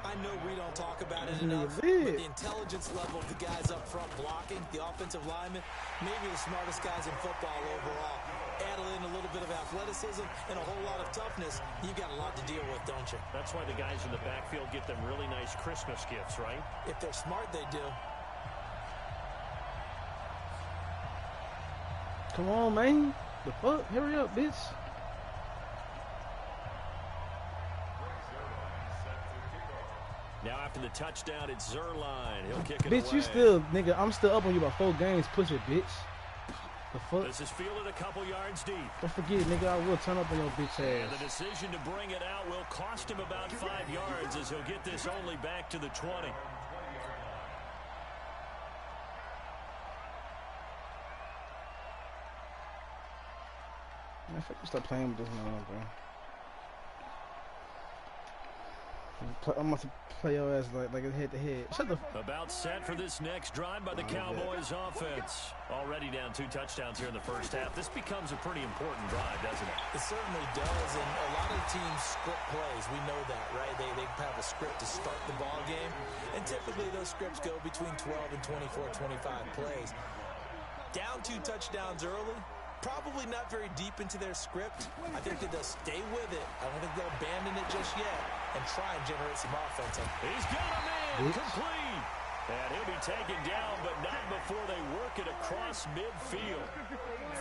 I know we don't talk about it enough, but the intelligence level of the guys up front blocking, the offensive linemen, maybe the smartest guys in football overall. Add in a little bit of athleticism and a whole lot of toughness, you've got a lot to deal with, don't you? That's why the guys in the backfield get them really nice Christmas gifts, right? If they're smart, they do. Come on, man. The fuck? Hurry up, bitch. Now after the touchdown, it's Zerline. He'll kick it bitch, away. you still, nigga, I'm still up on you by 4 games. Push it, bitch. The fuck? This is fielded a couple yards deep. Don't forget, nigga, I will turn up on your bitch And ass. the decision to bring it out will cost him about 5 yards as he'll get this only back to the 20. Man, fuck you, stop playing with this man, bro. I'm about to play your ass like a head-to-head. Shut the f. About set for this next drive by the Cowboys offense. Already down 2 touchdowns here in the first half. This becomes a pretty important drive, doesn't it? It certainly does, and a lot of teams script plays. We know that, right? They have a script to start the ball game, and typically those scripts go between 12 and 24, 25 plays. Down 2 touchdowns early, probably not very deep into their script. I think that they'll stay with it. I don't think they'll abandon it just yet and try and generate some offense. He's got him in, complete. And he'll be taken down, but not before they work it across midfield.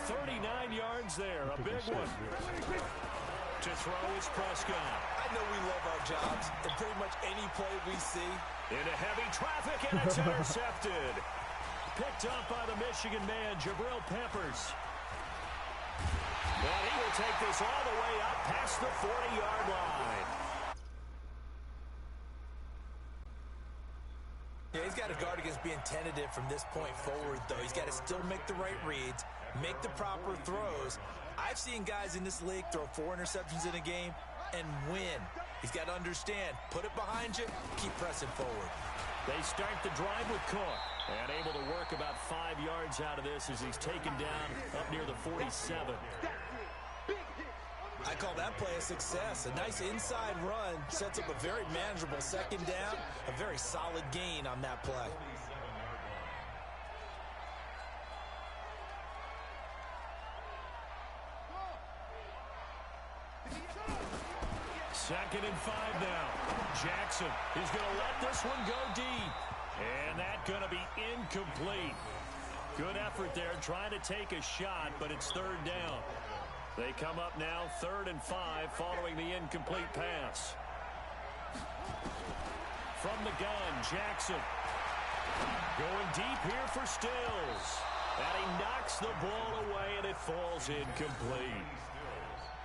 39 yards there, a big one. To throw is Prescott. I know we love our jobs, and pretty much any play we see. Into heavy traffic, and it's intercepted. Picked up by the Michigan man, Jabril Peppers. And he will take this all the way up past the 40-yard line. Yeah, he's got to guard against being tentative from this point forward, though. He's got to still make the right reads, make the proper throws. I've seen guys in this league throw 4 interceptions in a game and win. He's got to understand, put it behind you, keep pressing forward. They start the drive with Cook. And able to work about 5 yards out of this as he's taken down up near the 47. I call that play a success. A nice inside run sets up a very manageable 2nd down. A very solid gain on that play. Second and 5 now. Jackson is going to let this one go deep. And that's going to be incomplete. Good effort there, trying to take a shot, but it's 3rd down. They come up now 3rd and 5 following the incomplete pass. From the gun, Jackson. Going deep here for Stills. And he knocks the ball away, and it falls incomplete.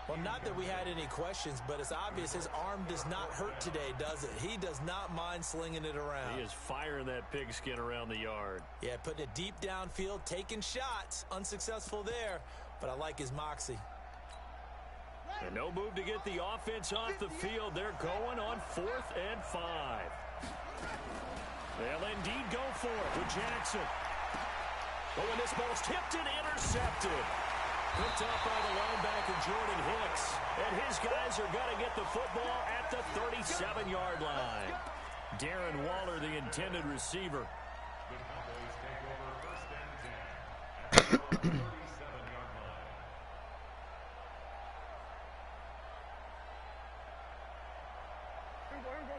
Well, not that we had any questions, but it's obvious his arm does not hurt today, does it? He does not mind slinging it around. He is firing that pigskin around the yard. Yeah, putting it deep downfield, taking shots. Unsuccessful there, but I like his moxie. And no move to get the offense off the field. They're going on 4th and 5. They'll indeed go for it with Jackson. Oh, and this ball's tipped and intercepted. Picked up by the linebacker, Jordan Hicks. And his guys are going to get the football at the 37-yard line. Darren Waller, the intended receiver.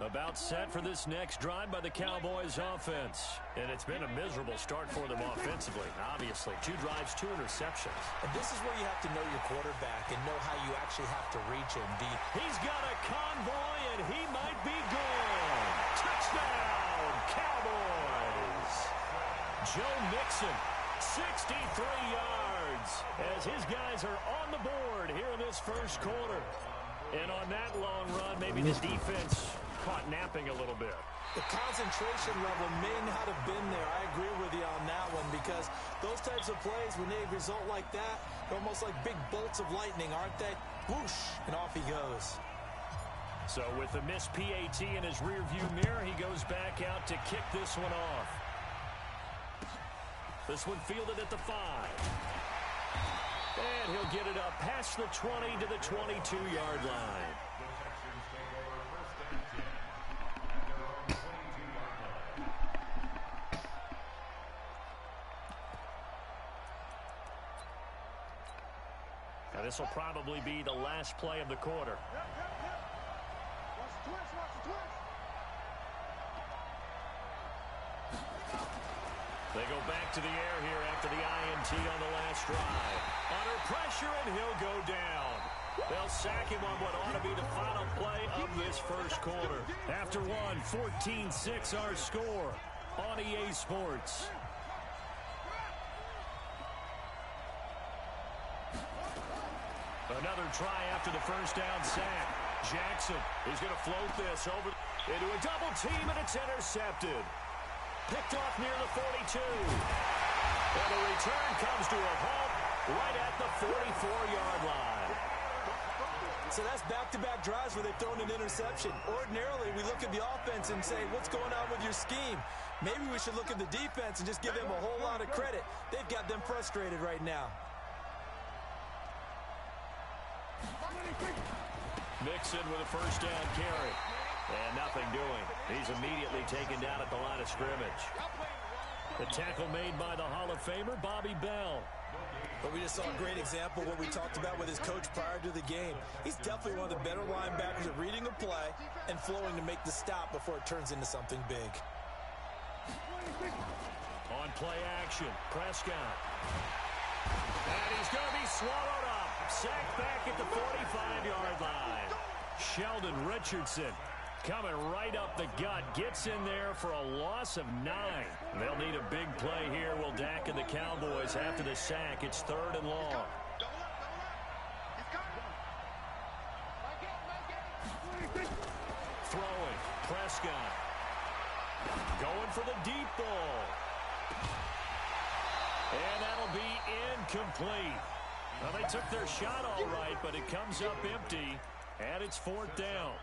About set for this next drive by the Cowboys offense. And it's been a miserable start for them offensively. Obviously, 2 drives, 2 interceptions. And this is where you have to know your quarterback and know how you actually have to reach him. He's got a convoy, and he might be gone. Touchdown, Cowboys. Joe Mixon, 63 yards, as his guys are on the board here in this first quarter. And on that long run, maybe the defense caught napping a little bit. The concentration level may not have been there. I agree with you on that one, because those types of plays, when they result like that, they're almost like big bolts of lightning, aren't they? Whoosh, and off he goes. So with the missed PAT in his rearview mirror, he goes back out to kick this one off. This one fielded at the 5. And he'll get it up past the 20 to the 22-yard line. Now this will probably be the last play of the quarter. Watch the twist, watch the twist. They go back to the air here after the INT on the last drive. Under pressure, and he'll go down. They'll sack him on what ought to be the final play of this first quarter. After one, 14-6 our score on EA Sports. Another try after the first down sack. Jackson is going to float this over into a double team, and it's intercepted. Picked off near the 42. And the return comes to a halt right at the 44-yard line. So that's back-to-back drives where they've thrown an interception. Ordinarily, we look at the offense and say, what's going on with your scheme? Maybe we should look at the defense and just give them a whole lot of credit. They've got them frustrated right now. Mixon with a first down carry. And nothing doing. He's immediately taken down at the line of scrimmage. The tackle made by the Hall of Famer, Bobby Bell. But we just saw a great example of what we talked about with his coach prior to the game. He's definitely one of the better linebackers at reading a play and flowing to make the stop before it turns into something big. On play action, Prescott. And he's going to be swallowed up. Sacked back at the 45-yard line. Sheldon Richardson coming right up the gut. Gets in there for a loss of 9. They'll need a big play here, will Dak and the Cowboys after the sack. It's 3rd and long. Throwing, Prescott. Going for the deep ball. And that'll be incomplete. Well, they took their shot all right, but it comes up empty, and it's 4th down.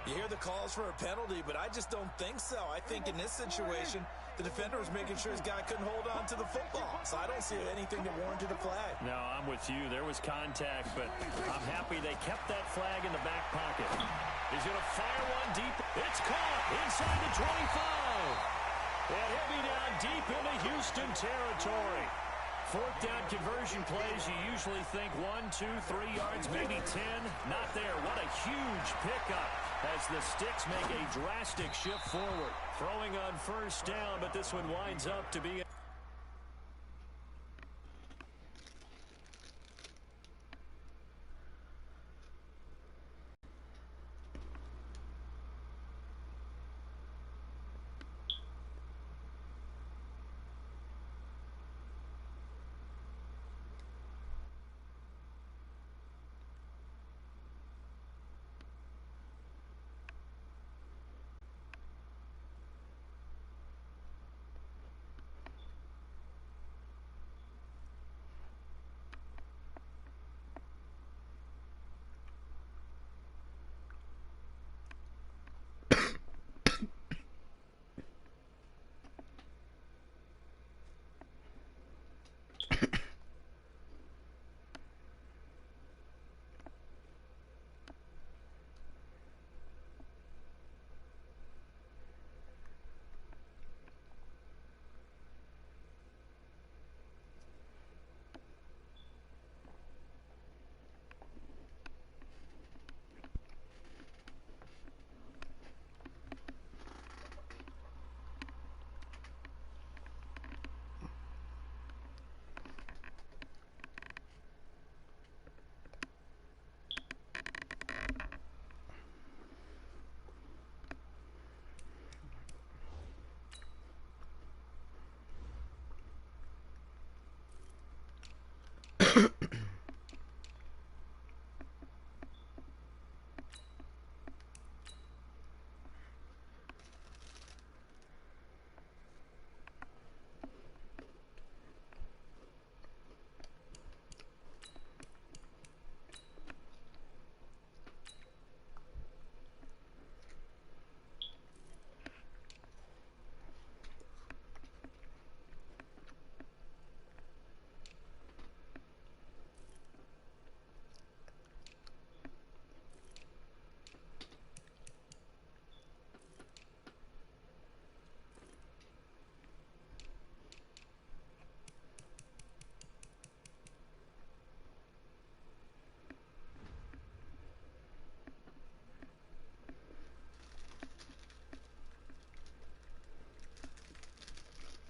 You hear the calls for a penalty, but I just don't think so. I think in this situation, the defender was making sure his guy couldn't hold on to the football. So I don't see anything that warranted a flag. No, I'm with you. There was contact, but I'm happy they kept that flag in the back pocket. He's going to fire one deep. It's caught inside the 25. And he'll be down deep into Houston territory. 4th down conversion plays, you usually think 1, 2, 3 yards, maybe 10. Not there. What a huge pickup as the Sticks make a drastic shift forward. Throwing on first down, but this one winds up to be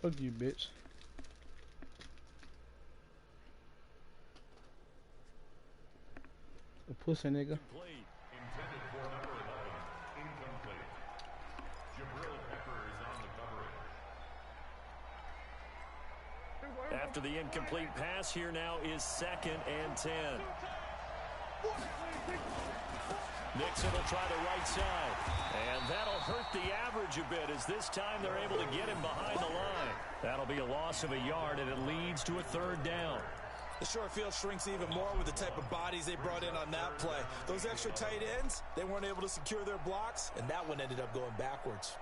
Fuck you, bitch. A pussy nigga. Intended for number 11. Incomplete. Jabril Pepper is on the coverage. After the incomplete pass, here now is 2nd and 10. Nixon will try the right side. And that'll hurt the average a bit as this time they're able to get him behind the line. That'll be a loss of a yard, and it leads to a 3rd down. The short field shrinks even more with the type of bodies they brought in on that play. Those extra tight ends, they weren't able to secure their blocks, and that one ended up going backwards.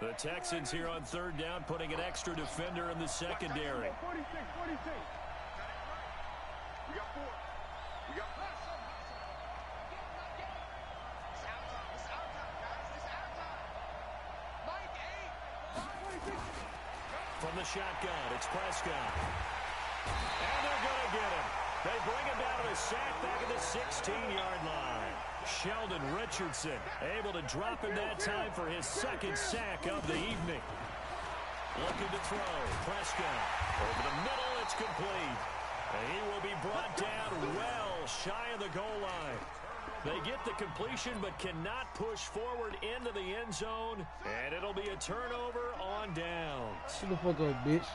The Texans here on 3rd down, putting an extra defender in the secondary. 46. We got 4. We got 4. From the shotgun, it's Prescott. And they're going to get him. They bring him down to the sack back at the 16-yard line. Sheldon Richardson able to drop him that time for his 2nd sack of the evening. Looking to throw. Prescott over the middle. It's complete. And he will be brought down well shy of the goal line. They get the completion but cannot push forward into the end zone. And it'll be a turnover on downs. Shut the fuck up, bitch.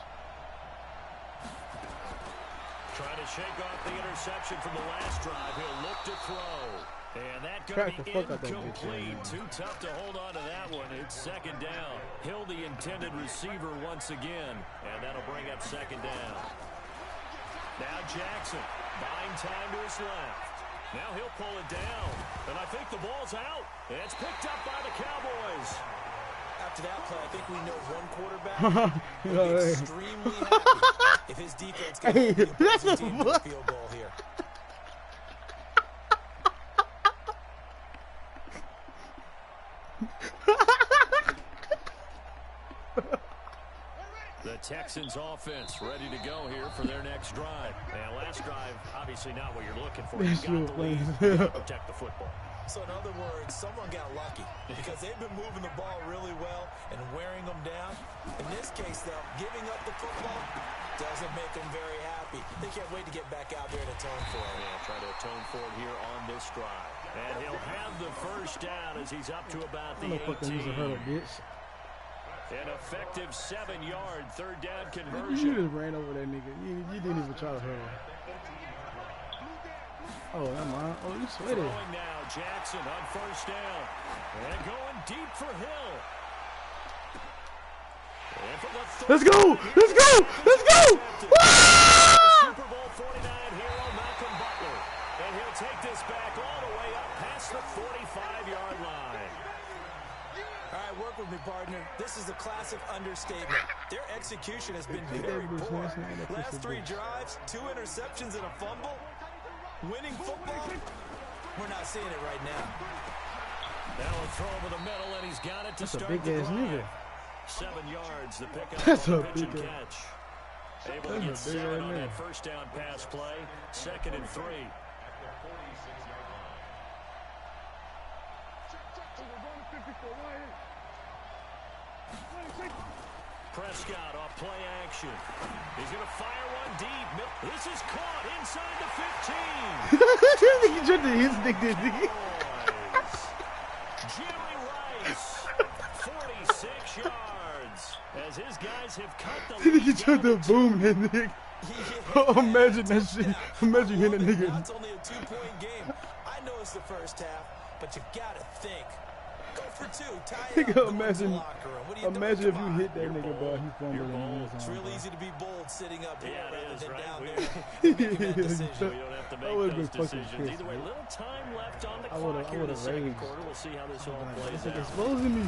Trying to shake off the interception from the last drive. He'll look to throw. And that going to be incomplete. Too tough to hold on to that one. It's 2nd down. Hill the intended receiver once again. And that'll bring up 2nd down. Now Jackson buying time to his left. Now he'll pull it down. And I think the ball's out. And it's picked up by the Cowboys. After that play, I think we know one quarterback will be extremely happy if his defense can get the opposing team to a field goal here. The Texans offense ready to go here for their next drive. And last drive, obviously not what you're looking for. You got the lead, you got to protect the football. So in other words, someone got lucky because they've been moving the ball really well and wearing them down. In this case, though, giving up the football doesn't make them very happy. They can't wait to get back out there and atone for it. Yeah, try to atone for it here on this drive. And he'll have the 1st down as he's up to about the 18. An effective 7-yard 3rd down conversion. You just ran over that nigga. You didn't even try to hurl. Oh, never mind. Oh, you sweated. Throwing now, Jackson on 1st down. And going deep for Hill. And for the let's go! Let's go! Let's go! Super Bowl 49 hero Malcolm Butler. And he'll take this back all the way up past the 45-yard line. All right, work with me, partner. This is a classic understatement. Their execution has been very poor. Last 3 drives, 2 interceptions and a fumble. Winning football, we're not seeing it right now. Now a throw over the middle, and he's got it to That's start a big the ass drive. nigga. 7 yards, the pickup That's on a the pitch and big catch. Able to get 7 on that 1st down pass play. 2nd and 3. Prescott off play action. He's going to fire one deep. This is caught inside the 15. You tried to hit stick this nigga. Jerry Rice, 46 yards. As his guys have cut the lead. You tried to boom that nigga. Oh, imagine that shit. Imagine hitting that nigga. It's only a 2-point game. I know it's the 1st half, but you got to think. Go for 2. Tie it up. Imagine if you hit that nigga, boy. He fumbled in It's real easy to be bold sitting up here rather than right? down there. Making that decision. We don't have to make those decisions. Either way, little time left on the clock here in the 2nd quarter. We'll see how this all plays out. Exposing me.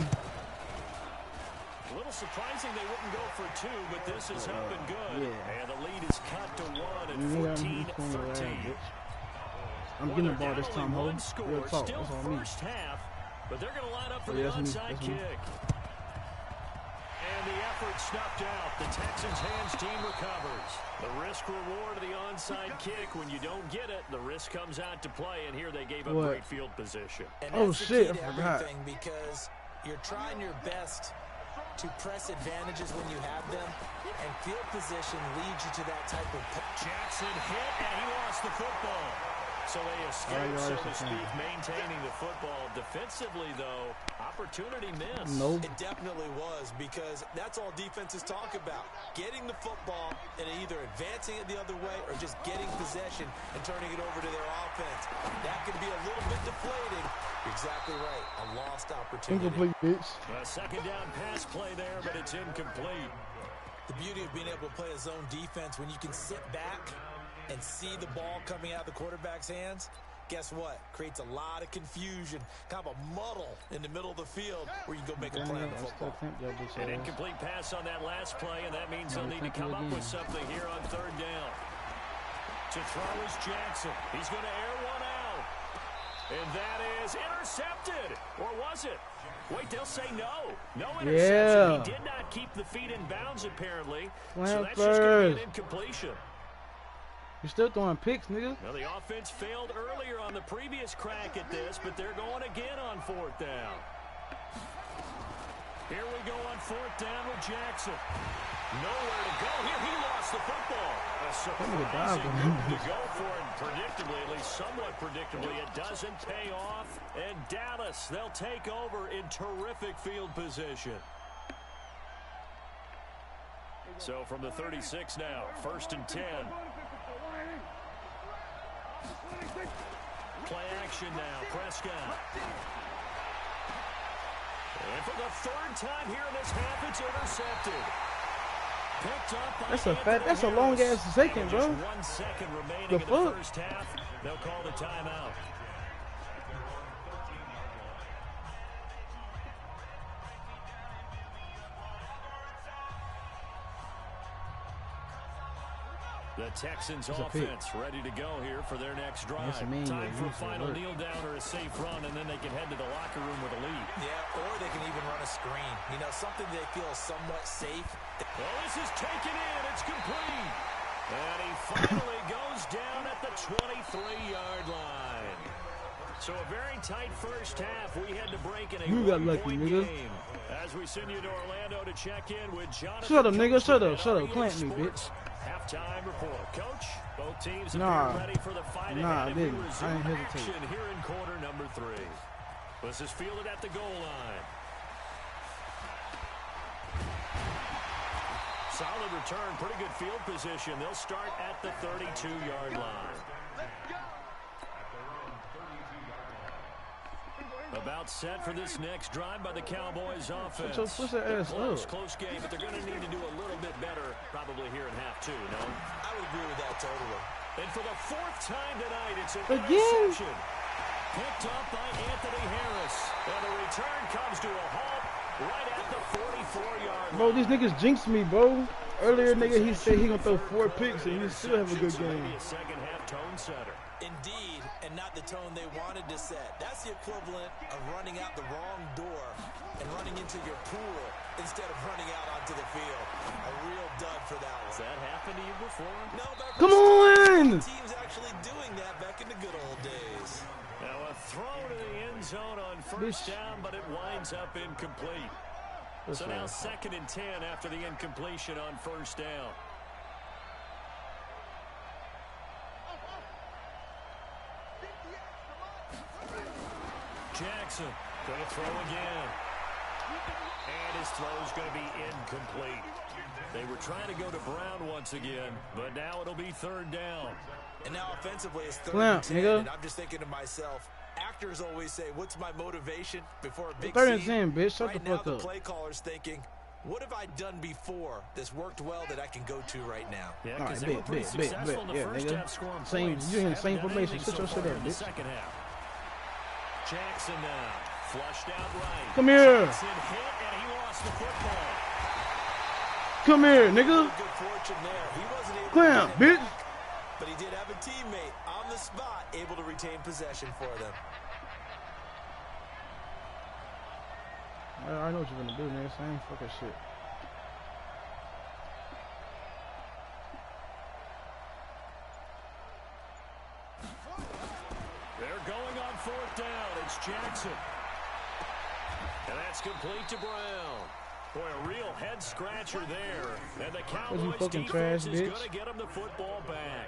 A little surprising they wouldn't go for 2, but this has been good. Yeah. And the lead is cut to 1 at 14-13. I'm getting the ball this time, ho. Real talk. That's on me. First half, but they're going to line up for the onside kick. And the effort snuffed out. The Texans' hands team recovers. The risk reward of the onside kick. When you don't get it, the risk comes out to play. And here they gave up great field position. And oh that's shit! I forgot. Because you're trying your best to press advantages when you have them, and field position leads you to that type of... Jackson hit, and he lost the football. So they escaped, so to speak, maintaining the football. Defensively, though, opportunity missed. Nope. It definitely was, because that's all defenses talk about. Getting the football and either advancing it the other way or just getting possession and turning it over to their offense. That could be a little bit deflating. You're exactly right. A lost opportunity. Incomplete, bitch. A second down pass play there, but it's incomplete. The beauty of being able to play a zone defense when you can sit back and see the ball coming out of the quarterback's hands, guess what? Creates a lot of confusion, kind of a muddle in the middle of the field where you can go make a play on the football. An incomplete pass on that last play, and that means they'll need to come up with something here on third down. To throw is Jackson. He's going to air one out. And that is intercepted. Or was it? Wait, they'll say no. No interception. Yeah. He did not keep the feet in bounds, apparently. Slam so that's just going to be an first. incompletion. You're still throwing picks, nigga. Now, the offense failed earlier on the previous crack at this, but they're going again on fourth down. Here we go on fourth down with Jackson. Nowhere to go. Here he lost the football. A surprising move to go for it, predictably, at least somewhat predictably. It doesn't pay off. And Dallas, they'll take over in terrific field position. So from the 36 now, 1st and 10. Play action now, Prescott. And for the third time here in this half, it's intercepted. Picked up by That's a fat. That's a long ass second, bro. Just 1 second remaining in the first half. They'll call the timeout. The Texans offense ready to go here for their next drive. Time for a final kneel down or a safe run, and then they can head to the locker room with a lead. Yeah, or they can even run a screen. You know, something they feel somewhat safe. Well, this is taken in. It's complete. And he finally goes down at the 23-yard line. So a very tight first half. We had to break in a one-point game. As we send you to Orlando to check in with Jonathan. Shut up, nigga. Shut up. Shut up. Plant me, bitch. Halftime report. Coach, both teams appear ready for the fight ahead. I didn't. I didn't hesitate. Action here in quarter number 3. This is fielded at the goal line. Solid return, pretty good field position. They'll start at the 32-yard line. About set for this next drive by the Cowboys offense. Close game, but they're going to need to do a little bit better probably here in half 2, no? I would agree with that totally. And for the 4th time tonight, it's an interception. Picked up by Anthony Harris. And the return comes to a halt right at the 44-yard line. Bro, these niggas jinxed me, bro. Earlier, nigga, he said he gonna throw 4 picks and he still have a good game. Maybe a second half tone setter. Indeed, and not the tone they wanted to set. That's the equivalent of running out the wrong door and running into your pool instead of running out onto the field. A real dud for that one. Has that happened to you before? No, but come on! Team's actually doing that back in the good old days. Now a throw to the end zone on first down, but it winds up incomplete. So now 2nd and 10 after the incompletion on first down. Jackson going to throw again. And his throw is going to be incomplete. They were trying to go to Brown once again, but now it'll be 3rd down. And now offensively it's 3rd and 10, and I'm just thinking to myself, actors always say, what's my motivation before a big 3rd and 10, bitch. Shut right the fuck now, up. the play caller's thinking, what have I done before that's worked well that I can go to right now? Yeah, all right, they were pretty successful in the first half scoring points. You in the same formation. Shut your shit up, bitch. Second half. Jackson now. Flushed out right. Come here. Jackson hit, and he lost the football. Come here, nigga. Good fortune there. He wasn't able Clown, to get it bitch. back, but he did have a teammate on the spot able to retain possession for them. I know what you're gonna do, man. Same fucking shit. They're going on 4th down. It's Jackson. And that's complete to Brown. Boy, a real head-scratcher there. And the you Cowboys fucking defense trash, is bitch. going to get him the football back.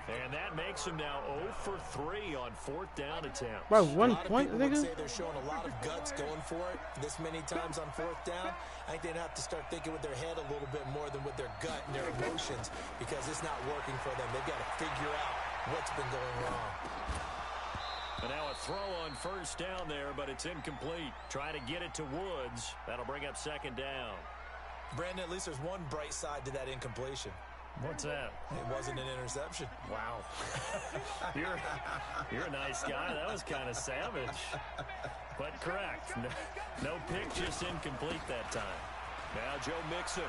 And that makes him now 0 for 3 on 4th down attempts. Bro, 1 point, people would nigga? say they're showing a lot of guts going for it this many times on 4th down. I think they'd have to start thinking with their head a little bit more than with their gut and their emotions because it's not working for them. They've got to figure out what's been going wrong. And now a throw on 1st down there, but it's incomplete. Try to get it to Woods. That'll bring up 2nd down. Brandon, at least there's one bright side to that incompletion. What's that? It wasn't an interception. Wow. You're a nice guy. That was kind of savage. But correct. No pick, just incomplete that time. Now Joe Mixon.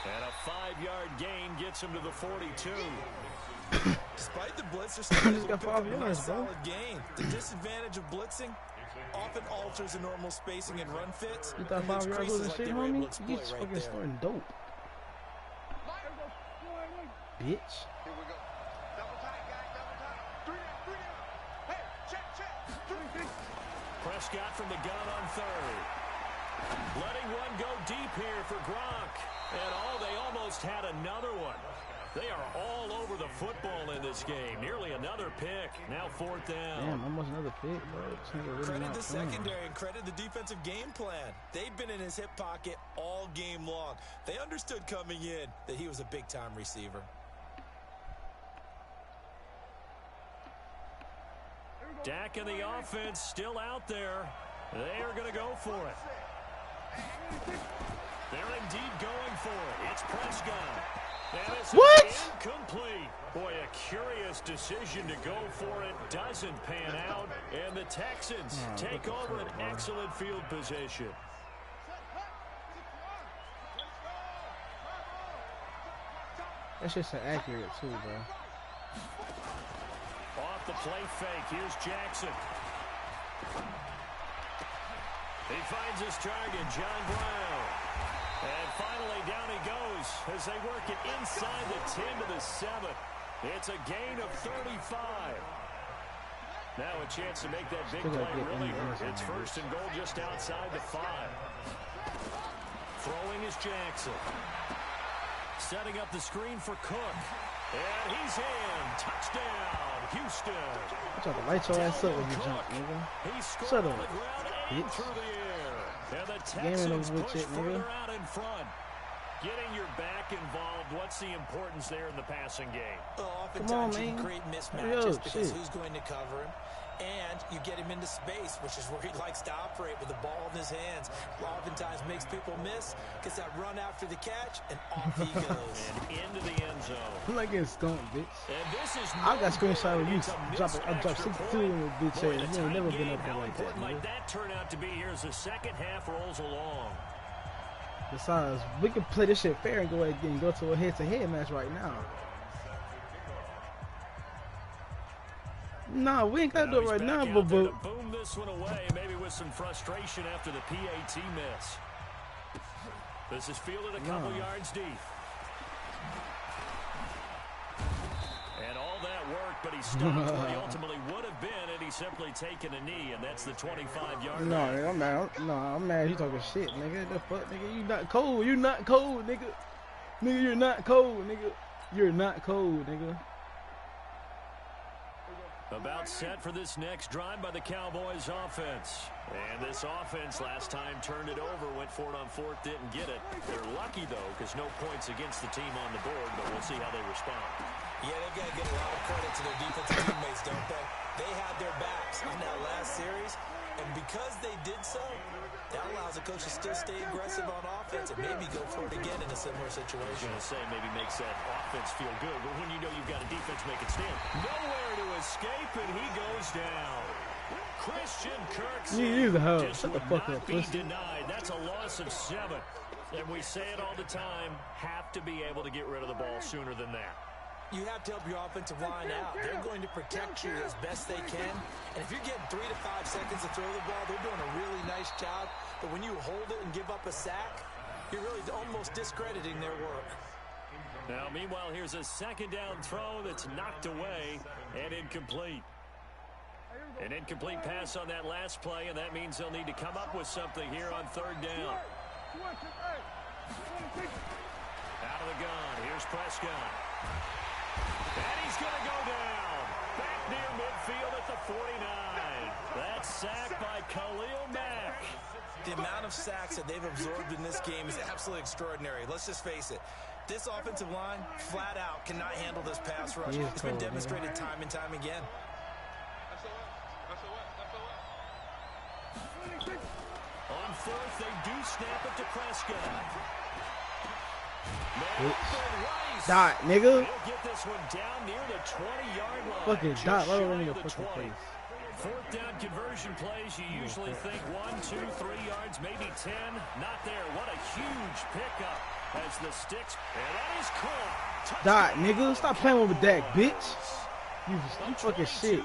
And a 5-yard gain gets him to the 42. Despite the blitz, they're still Just got 5 yards, bro. solid gain. The disadvantage of blitzing often alters the normal spacing and run fits. You thought 5 yards was a shit, homie? You just fucking starting dope. Bitch. Here we go. Double tight, guys. Double tight. 3 down. Hey, check. Prescott from the gun on 3rd. Letting one go deep here for Gronk. And they almost had another one. They are all over the football in this game. Nearly another pick. Now 4th down. Damn, almost another pick, bro. Credit the secondary and credit the defensive game plan. They've been in his hip pocket all game long. They understood coming in that he was a big-time receiver. Dak and the offense still out there. They are going to go for it. They're indeed going for it. It's Prescott. And it's incomplete. Boy, a curious decision to go for it. Doesn't pan out. And the Texans take over an excellent field position. That's just accurate, too, bro. Off the play fake. Here's Jackson. He finds his target, John Brown. And finally, down he goes as they work it inside the 10 to the 7. It's a gain of 35. Now a chance to make that big play really hurt. It's 1st and goal just outside the 5. Throwing is Jackson. Setting up the screen for Cook. And he's in. Touchdown, Houston. I'm trying to light your ass up when you jump, nigga. He scored Shut on up, the ground and through the air. And the Game Texans over with push shit, further nigga. out in front. Getting your back involved, what's the importance there in the passing game? Oftentimes you can man. create Hurry mismatches up, because shit. who's going to cover him. And you get him into space, which is where he likes to operate with the ball in his hands. Oftentimes makes people miss, gets that run after the catch, and off he goes. And into the end zone. I'm like getting skunked, bitch. And this is I got screenshot of you It's a drop missed 62 extra in the bitch Boy, ass. the You ain't never tight been game, up there how like that, important might nigga. that turn out to be here as the second half rolls along? Besides, we can play this shit fair and go ahead and go to a head-to-head match right now. Nah, we ain't got to do it right now, but Boom this one away, maybe with some frustration after the PAT miss. This is fielded a couple yards deep. And all that worked, but he stopped where he ultimately would have been had he simply taken a knee, and that's the 25-yard no, line. nigga, I'm mad. I'm mad. You talking shit, nigga. The fuck, nigga? You not cold. You not cold, nigga. Nigga, you're not cold, nigga. You're not cold, nigga. About set for this next drive by the Cowboys offense. And this offense last time turned it over, went for it on 4th, didn't get it. They're lucky, though, because no points against the team on the board, but we'll see how they respond. Yeah, they've got to give a lot of credit to their defensive teammates, don't they? They had their backs on that last series, and because they did so, that allows the coach to still stay aggressive on offense and maybe go for it again in a similar I was situation. going to say maybe makes that offense feel good, but when you know you've got a defense make it stand. Nowhere to escape, and he goes down. Christian Kirksey You the hoe. just Shut the would fuck not up, be pussy. denied. That's a loss of 7. And we say it all the time, have to be able to get rid of the ball sooner than that. You have to help your offensive line out. They're going to protect you as best they can. And if you're getting 3 to 5 seconds to throw the ball, they're doing a really nice job. But when you hold it and give up a sack, you're really almost discrediting their work. Now, meanwhile, here's a 2nd down throw that's knocked away and incomplete. An incomplete pass on that last play, and that means they'll need to come up with something here on 3rd down. Out of the gun. Here's Prescott. And he's going to go down. Back near midfield at the 49. That's sacked by Khalil Mack. The amount of sacks that they've absorbed in this game is absolutely extraordinary. Let's just face it. This offensive line, flat out, cannot handle this pass rush. It's been demonstrated time and time again. On fourth, they do snap it to Prescott. Dot, nigga. He'll get this one down near the 20-yard line. Fucking dot, right over your fucking face. Fourth down conversion plays, you usually think 1, 2, 3 yards, maybe 10. Not there. What a huge pickup as the sticks. And that is caught. Dot, nigga. Stop playing with Dak, bitch. You fucking shit.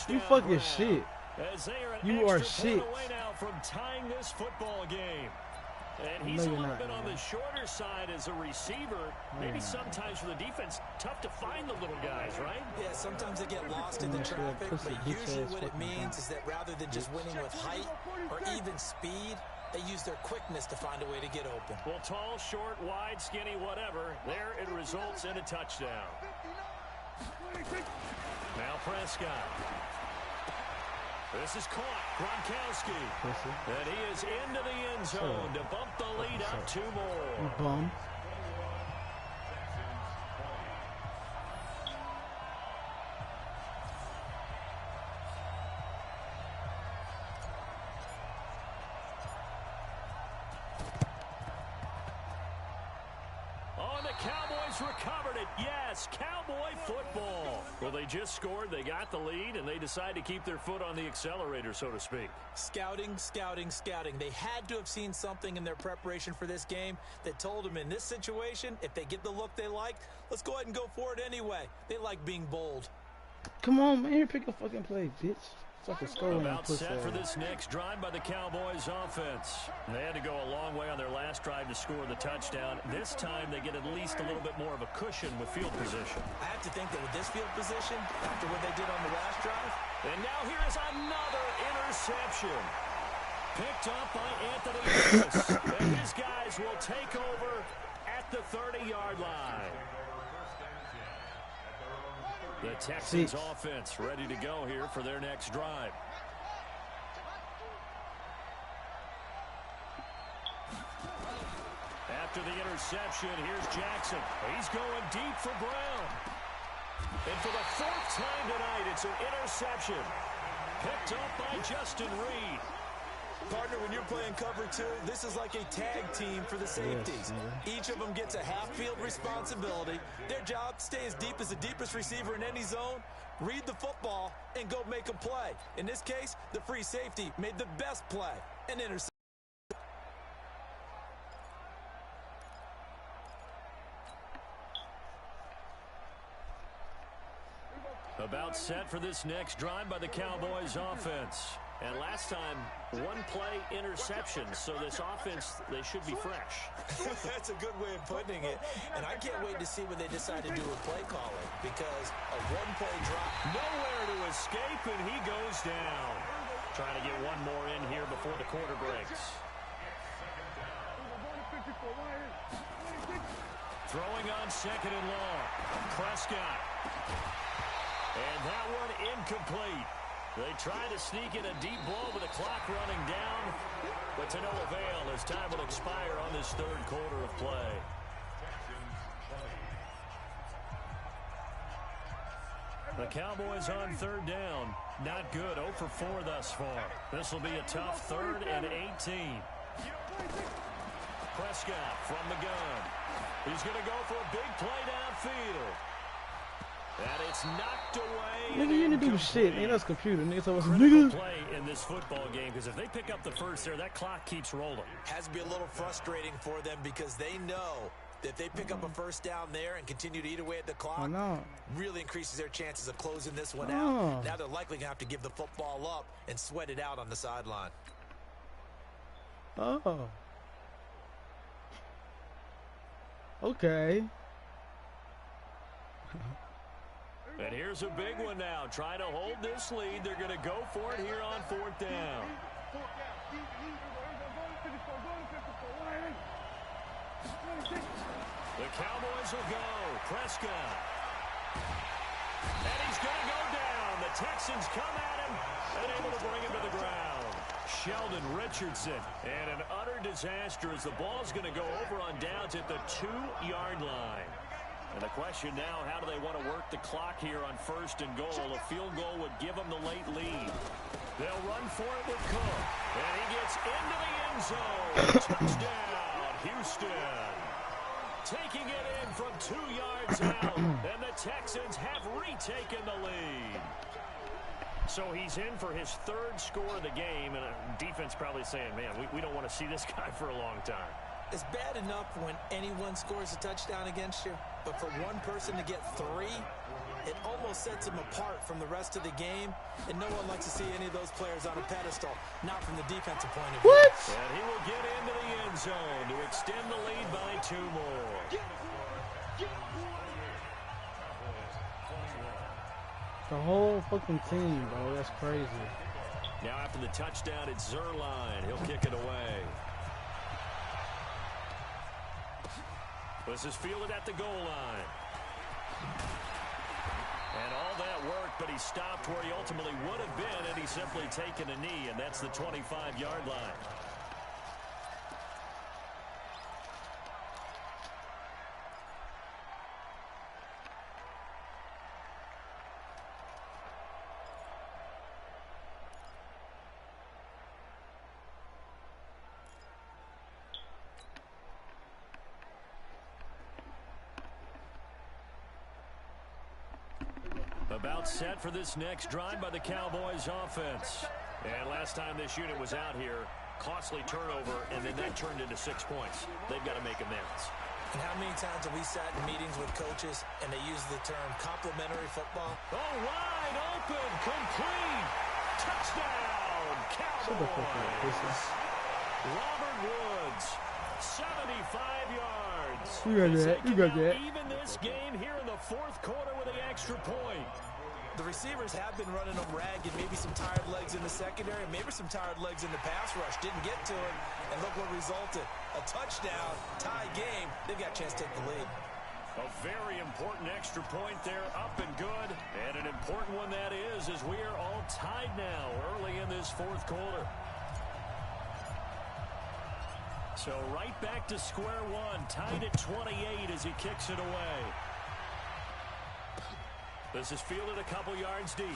You fucking shit. You are shit. Away now from tying this football game. And he's a little bit on the shorter side as a receiver. Maybe sometimes for the defense, tough to find the little guys, right? Yeah, sometimes they get lost in the traffic, but usually what it means is that rather than just winning with height or even speed, they use their quickness to find a way to get open. Well, tall, short, wide, skinny, whatever, there it results in a touchdown. Now Prescott. This is caught. Gronkowski. And he is into the end zone to bump the lead up 2 more. You bum. Oh, the Cowboys recovered it. Yes, Cowboy football. Well, they just scored. They got the lead, and they decide to keep their foot on the accelerator, so to speak. Scouting, scouting, scouting. They had to have seen something in their preparation for this game that told them in this situation, if they get the look they like, let's go ahead and go for it anyway. They like being bold. Come on, man. Pick a fucking play, bitch. About set for this next drive by the Cowboys offense. They had to go a long way on their last drive to score the touchdown. This time they get at least a little bit more of a cushion with field position. I have to think that with this field position, after what they did on the last drive. And now here is another interception. Picked up by Anthony Davis. And his guys will take over at the 30-yard line. The Texans offense ready to go here for their next drive. After the interception, here's Jackson. He's going deep for Brown. And for the 4th time tonight, it's an interception. Picked up by Justin Reed. Partner, when you're playing cover 2, this is like a tag team for the safeties. Each of them gets a half-field responsibility. Their job, stay as deep as the deepest receiver in any zone, read the football, and go make a play. In this case, the free safety made the best play, an interception. About set for this next drive by the Cowboys offense. And last time, 1-play interception, so this offense, they should be fresh. That's a good way of putting it. And I can't wait to see what they decide to do with play calling, because a 1-play drop. Nowhere to escape, and he goes down. Trying to get one more in here before the quarter breaks. Throwing on 2nd and long. Prescott. And that one incomplete. They try to sneak in a deep ball with the clock running down, but to no avail as time will expire on this 3rd quarter of play. The Cowboys on 3rd down. Not good. 0 for 4 thus far. This will be a tough 3rd and 18. Prescott from the gun. He's going to go for a big play downfield. And it's knocked away. Nigga, you didn't do shit. Nigga, that's computer. Nigga, so critical play in this football game, because if they pick up the first there, that clock keeps rolling. Has to be a little frustrating for them because they know that if they pick up a first down there and continue to eat away at the clock, really increases their chances of closing this one out. Now they're likely going to have to give the football up and sweat it out on the sideline. Oh. Okay. And here's a big one now. Trying to hold this lead. They're going to go for it here on 4th down. The Cowboys will go. Prescott. And he's going to go down. The Texans come at him and able to bring him to the ground. Sheldon Richardson. And an utter disaster as the ball's going to go over on downs at the 2-yard line. And the question now, how do they want to work the clock here on 1st and goal? A field goal would give them the late lead. They'll run for it with Cook. And he gets into the end zone. Touchdown, Houston. Taking it in from 2 yards out. And the Texans have retaken the lead. So he's in for his 3rd score of the game. And defense probably saying, man, we don't want to see this guy for a long time. It's bad enough when anyone scores a touchdown against you, but for one person to get 3, it almost sets him apart from the rest of the game, and no one likes to see any of those players on a pedestal, not from the defensive point of view. What? And he will get into the end zone to extend the lead by 2 more. The whole fucking team, bro. That's crazy. Now after the touchdown, it's Zerline. He'll kick it away. This is fielded at the goal line. And all that worked, but he stopped where he ultimately would have been, and he's simply taken a knee, and that's the 25-yard line. About set for this next drive by the Cowboys offense. And last time this unit was out here, costly turnover, and then that turned into 6 points. They've got to make amends. And how many times have we sat in meetings with coaches and they use the term complementary football? Oh, wide open, complete, touchdown, Cowboys. Robert Woods, 75 yards. You got that. You got that. Even this game here in the 4th quarter with the extra point. The receivers have been running them ragged, maybe some tired legs in the secondary, maybe some tired legs in the pass rush. Didn't get to it, and look what resulted. A touchdown, tie game. They've got a chance to take the lead. A very important extra point there, up and good. And an important one that is, as we are all tied now early in this 4th quarter. So right back to square one, tied at 28 as he kicks it away. This is fielded a couple yards deep.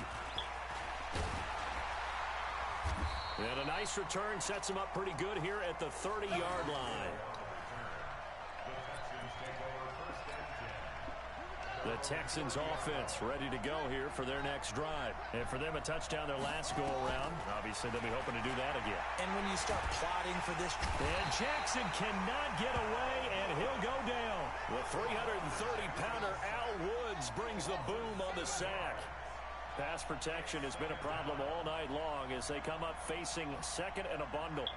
And a nice return sets him up pretty good here at the 30-yard line. The Texans offense ready to go here for their next drive. And for them, a touchdown their last go-around. Obviously, they'll be hoping to do that again. And when you start plotting for this... And Jackson cannot get away, and he'll go down. The 330-pounder Al Woods brings the boom on the sack. Pass protection has been a problem all night long as they come up facing 2nd and a bundle.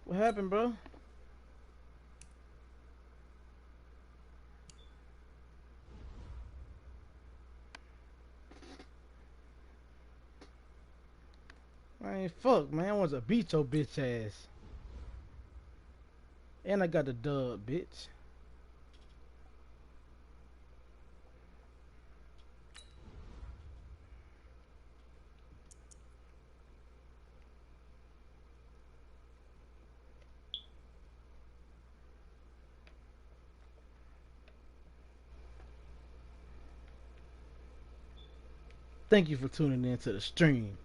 What happened, bro? Man, fuck, man. I want to beat your bitch ass. And I got the dub, bitch. Thank you for tuning in to the stream.